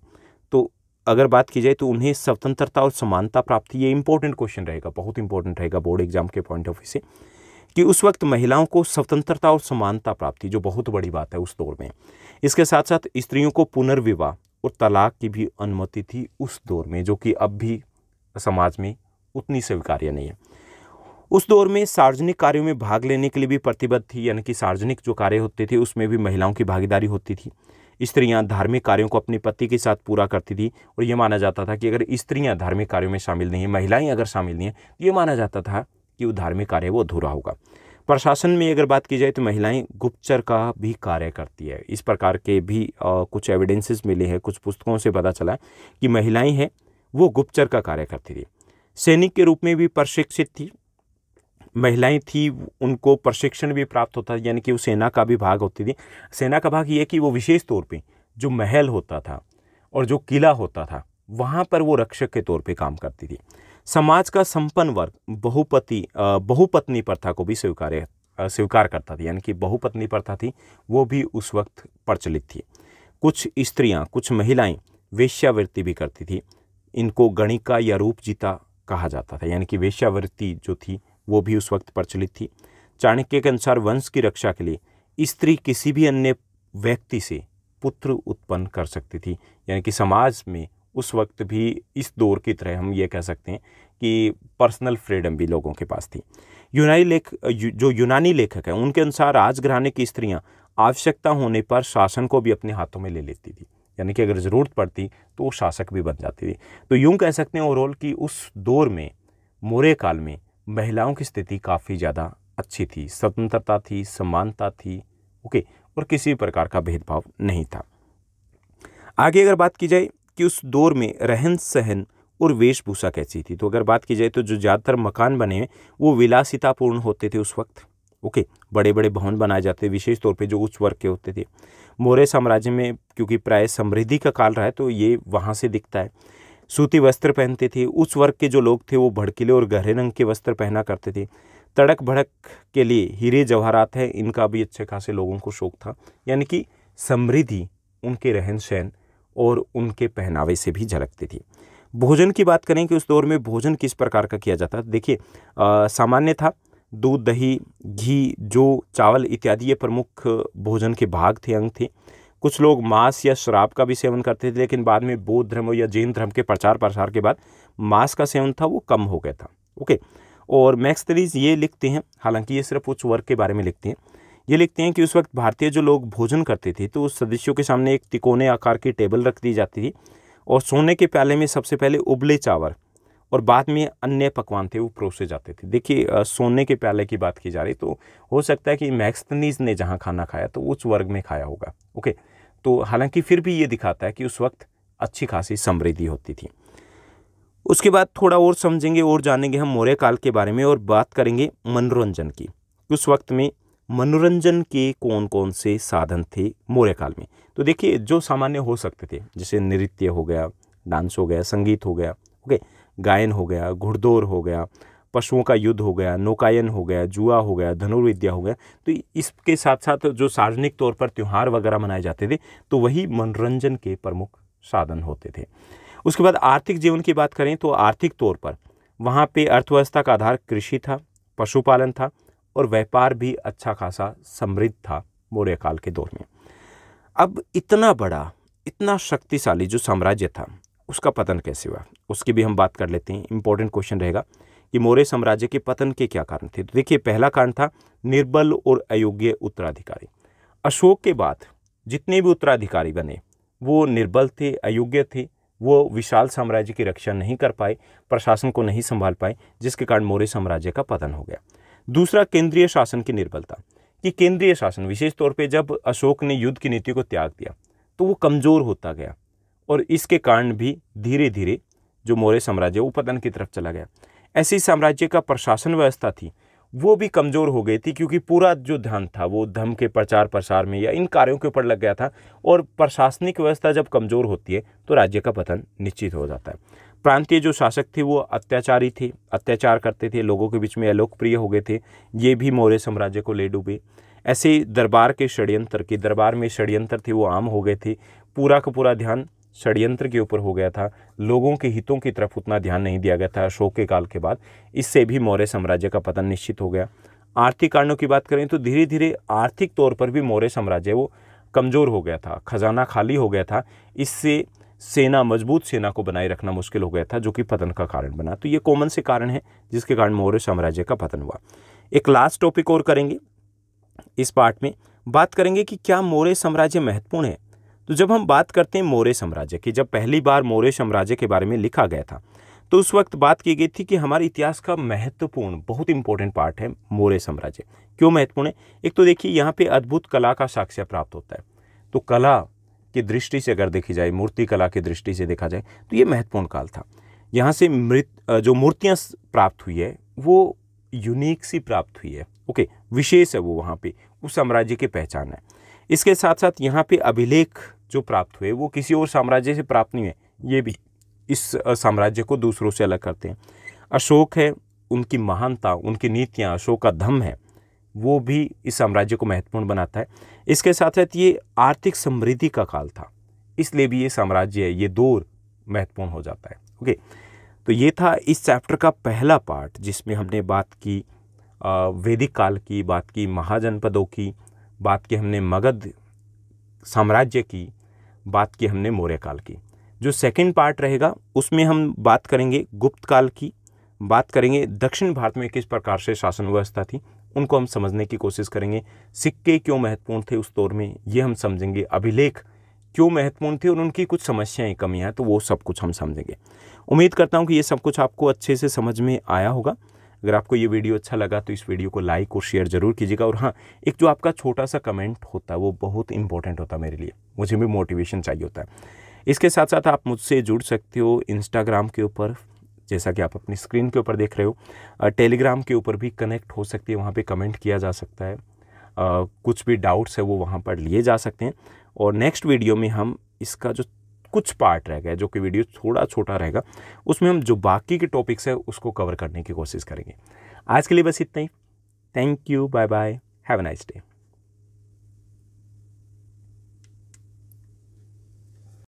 तो अगर बात की जाए तो उन्हें स्वतंत्रता और समानता प्राप्त थी। ये इंपॉर्टेंट क्वेश्चन रहेगा, बहुत इंपॉर्टेंट रहेगा बोर्ड एग्जाम के पॉइंट ऑफ व्यू से, कि उस वक्त महिलाओं को स्वतंत्रता और समानता प्राप्त थी, जो बहुत बड़ी बात है उस दौर में। इसके साथ साथ स्त्रियों को पुनर्विवाह और तलाक की भी अनुमति थी उस दौर में, जो कि अब भी समाज में उतनी स्वीकार्य नहीं है। उस दौर में सार्वजनिक कार्यों में भाग लेने के लिए भी प्रतिबद्ध थी, यानी कि सार्वजनिक जो कार्य होते थे उसमें भी महिलाओं की भागीदारी होती थी। स्त्रियां धार्मिक कार्यों को अपने पति के साथ पूरा करती थी, और ये माना जाता था कि अगर स्त्रियां धार्मिक कार्यों में शामिल नहीं है, महिलाएं अगर शामिल नहीं है, तो ये माना जाता था कि वो धार्मिक कार्य वो अधूरा होगा। प्रशासन में अगर बात की जाए तो महिलाएं गुप्तचर का भी कार्य करती है। इस प्रकार के भी कुछ एविडेंसेस मिले हैं, कुछ पुस्तकों से पता चला कि महिलाएं हैं वो गुप्तचर का कार्य करती थी। सैनिक के रूप में भी प्रशिक्षित थी महिलाएं थी, उनको प्रशिक्षण भी प्राप्त होता था, यानी कि वो सेना का भी भाग होती थी। सेना का भाग ये कि वो विशेष तौर पे जो महल होता था और जो किला होता था वहाँ पर वो रक्षक के तौर पे काम करती थी। समाज का संपन्न वर्ग बहुपत्नी प्रथा को भी स्वीकार करता था, यानी कि बहुपत्नी प्रथा थी वो भी उस वक्त प्रचलित थी। कुछ स्त्रियां, कुछ महिलाएं वेश्यावृत्ति भी करती थी। इनको गणिका या रूपजीता कहा जाता था, यानी कि वेश्यावृत्ति जो थी वो भी उस वक्त प्रचलित थी। चाणक्य के अनुसार वंश की रक्षा के लिए स्त्री किसी भी अन्य व्यक्ति से पुत्र उत्पन्न कर सकती थी, यानी कि समाज में उस वक्त भी इस दौर की तरह हम ये कह सकते हैं कि पर्सनल फ्रीडम भी लोगों के पास थी। यूनानी लेखक हैं उनके अनुसार राजघराने की स्त्रियां आवश्यकता होने पर शासन को भी अपने हाथों में ले लेती थी, यानी कि अगर ज़रूरत पड़ती तो वो शासक भी बन जाती थी। तो यूँ कह सकते हैं ओवरऑल कि उस दौर में, मौर्य काल में, महिलाओं की स्थिति काफ़ी ज़्यादा अच्छी थी, स्वतंत्रता थी, समानता थी, ओके, और किसी प्रकार का भेदभाव नहीं था। आगे अगर बात की जाए कि उस दौर में रहन सहन और वेशभूषा कैसी थी, तो अगर बात की जाए तो जो ज़्यादातर मकान बने हैं वो विलासितापूर्ण होते थे उस वक्त, ओके, बड़े बड़े भवन बनाए जाते, विशेष तौर पे जो उच्च वर्ग के होते थे। मौर्य साम्राज्य में क्योंकि प्राय समृद्धि का काल रहा है तो ये वहाँ से दिखता है। सूती वस्त्र पहनते थे। उच्च वर्ग के जो लोग थे वो भड़कीले और गहरे रंग के वस्त्र पहना करते थे। तड़क भड़क के लिए हीरे जवाहरात है, इनका भी अच्छे खासे लोगों को शौक था, यानी कि समृद्धि उनके रहन सहन और उनके पहनावे से भी झलकती थी। भोजन की बात करें कि उस दौर में भोजन किस प्रकार का किया जाता, देखिए सामान्य था। दूध, दही, घी, जौ, चावल इत्यादि ये प्रमुख भोजन के भाग थे, अंग थे। कुछ लोग मांस या शराब का भी सेवन करते थे, लेकिन बाद में बौद्ध धर्म या जैन धर्म के प्रचार प्रसार के बाद मांस का सेवन था वो कम हो गया था, ओके। और मैक्सथलीज ये लिखते हैं, हालांकि ये सिर्फ उच्च वर्ग के बारे में लिखते हैं, ये लिखते हैं कि उस वक्त भारतीय जो लोग भोजन करते थे तो उस सदस्यों के सामने एक तिकोने आकार की टेबल रख दी जाती थी और सोने के प्याले में सबसे पहले उबले चावल और बाद में अन्य पकवान थे वो परोसे जाते थे। देखिए सोने के प्याले की बात की जा रही, तो हो सकता है कि मैक्सथनीज ने जहाँ खाना खाया तो उच्च वर्ग में खाया होगा, ओके। तो हालांकि फिर भी ये दिखाता है कि उस वक्त अच्छी खासी समृद्धि होती थी। उसके बाद थोड़ा और समझेंगे और जानेंगे हम मौर्य काल के बारे में और बात करेंगे मनोरंजन की। उस वक्त में मनोरंजन के कौन कौन से साधन थे मौर्य काल में, तो देखिए जो सामान्य हो सकते थे, जैसे नृत्य हो गया, डांस हो गया, संगीत हो गया, ओके, गायन हो गया, घुड़दौड़ हो गया, पशुओं का युद्ध हो गया, नौकायन हो गया, जुआ हो गया, धनुर्विद्या हो गया। तो इसके साथ साथ जो सार्वजनिक तौर पर त्यौहार वगैरह मनाए जाते थे तो वही मनोरंजन के प्रमुख साधन होते थे। उसके बाद आर्थिक जीवन की बात करें तो आर्थिक तौर पर वहाँ पे अर्थव्यवस्था का आधार कृषि था, पशुपालन था और व्यापार भी अच्छा खासा समृद्ध था मौर्य काल के दौर में। अब इतना बड़ा, इतना शक्तिशाली जो साम्राज्य था उसका पतन कैसे हुआ, उसकी भी हम बात कर लेते हैं। इंपॉर्टेंट क्वेश्चन रहेगा कि मौर्य साम्राज्य के पतन के क्या कारण थे। तो देखिए पहला कारण था निर्बल और अयोग्य उत्तराधिकारी। अशोक के बाद जितने भी उत्तराधिकारी बने वो निर्बल थे, अयोग्य थे, वो विशाल साम्राज्य की रक्षा नहीं कर पाए, प्रशासन को नहीं संभाल पाए, जिसके कारण मौर्य साम्राज्य का पतन हो गया। दूसरा केंद्रीय शासन की निर्बलता, कि केंद्रीय शासन विशेष तौर पे जब अशोक ने युद्ध की नीति को त्याग दिया तो वो कमज़ोर होता गया और इसके कारण भी धीरे धीरे जो मौर्य साम्राज्य वो पतन की तरफ चला गया। ऐसे साम्राज्य का प्रशासन व्यवस्था थी वो भी कमज़ोर हो गई थी, क्योंकि पूरा जो ध्यान था वो धर्म के प्रचार प्रसार में या इन कार्यों के ऊपर लग गया था, और प्रशासनिक व्यवस्था जब कमज़ोर होती है तो राज्य का पतन निश्चित हो जाता है। प्रांतीय जो शासक थे वो अत्याचारी थे, अत्याचार करते थे, लोगों के बीच में अलोकप्रिय हो गए थे, ये भी मौर्य साम्राज्य को ले डूबे। ऐसे दरबार के षड्यंत्र, के दरबार में षड्यंत्र थे वो आम हो गए थे। पूरा का पूरा ध्यान षड्यंत्र के ऊपर हो गया था, लोगों के हितों की तरफ उतना ध्यान नहीं दिया गया था अशोक के काल के बाद। इससे भी मौर्य साम्राज्य का पतन निश्चित हो गया। आर्थिक कारणों की बात करें तो धीरे धीरे आर्थिक तौर पर भी मौर्य साम्राज्य वो कमज़ोर हो गया था, खजाना खाली हो गया था। इससे मजबूत सेना को बनाए रखना मुश्किल हो गया था, जो कि पतन का कारण बना। तो ये कॉमन से कारण है जिसके कारण मौर्य साम्राज्य का पतन हुआ। एक लास्ट टॉपिक और करेंगे इस पार्ट में, बात करेंगे कि क्या मौर्य साम्राज्य महत्वपूर्ण है। तो जब हम बात करते हैं मौर्य साम्राज्य की, जब पहली बार मौर्य साम्राज्य के बारे में लिखा गया था तो उस वक्त बात की गई थी कि हमारे इतिहास का महत्वपूर्ण, बहुत इंपॉर्टेंट पार्ट है मौर्य साम्राज्य। क्यों महत्वपूर्ण है? एक तो देखिए यहाँ पे अद्भुत कला का साक्ष्य प्राप्त होता है। तो कला की दृष्टि से अगर देखी जाए, मूर्ति कला की दृष्टि से देखा जाए तो ये महत्वपूर्ण काल था। यहाँ से जो मूर्तियाँ प्राप्त हुई है वो यूनिक सी प्राप्त हुई है, ओके, विशेष है वो, वहाँ पे उस साम्राज्य की पहचान है। इसके साथ साथ यहाँ पे अभिलेख जो प्राप्त हुए वो किसी और साम्राज्य से प्राप्त नहीं है, ये भी इस साम्राज्य को दूसरों से अलग करते हैं। अशोक है, उनकी महानता, उनकी नीतियाँ, अशोक का धम्म है, वो भी इस साम्राज्य को महत्वपूर्ण बनाता है। इसके साथ साथ ये आर्थिक समृद्धि का काल था, इसलिए भी ये साम्राज्य, ये दौर महत्वपूर्ण हो जाता है। ओके, तो ये था इस चैप्टर का पहला पार्ट, जिसमें हमने बात की वैदिक काल की, बात की महाजनपदों की, बात की हमने मगध साम्राज्य की, बात की हमने मौर्य काल की। जो सेकंड पार्ट रहेगा उसमें हम बात करेंगे गुप्त काल की, बात करेंगे दक्षिण भारत में किस प्रकार से शासन व्यवस्था थी, उनको हम समझने की कोशिश करेंगे। सिक्के क्यों महत्वपूर्ण थे उस दौर में, ये हम समझेंगे। अभिलेख क्यों महत्वपूर्ण थे और उनकी कुछ समस्याएं, कमियां, तो वो सब कुछ हम समझेंगे। उम्मीद करता हूँ कि ये सब कुछ आपको अच्छे से समझ में आया होगा। अगर आपको ये वीडियो अच्छा लगा तो इस वीडियो को लाइक और शेयर जरूर कीजिएगा। और हाँ, एक जो आपका छोटा सा कमेंट होता है वो बहुत इंपॉर्टेंट होता है मेरे लिए, मुझे भी मोटिवेशन चाहिए होता है। इसके साथ साथ आप मुझसे जुड़ सकते हो इंस्टाग्राम के ऊपर, जैसा कि आप अपनी स्क्रीन के ऊपर देख रहे हो। टेलीग्राम के ऊपर भी कनेक्ट हो सकती है, वहाँ पे कमेंट किया जा सकता है। कुछ भी डाउट्स है वो वहाँ पर लिए जा सकते हैं। और नेक्स्ट वीडियो में हम इसका जो कुछ पार्ट रह गया, जो कि वीडियो थोड़ा छोटा रहेगा, उसमें हम जो बाकी के टॉपिक्स है उसको कवर करने की कोशिश करेंगे। आज के लिए बस इतना ही। Thank you, bye bye, have a nice day.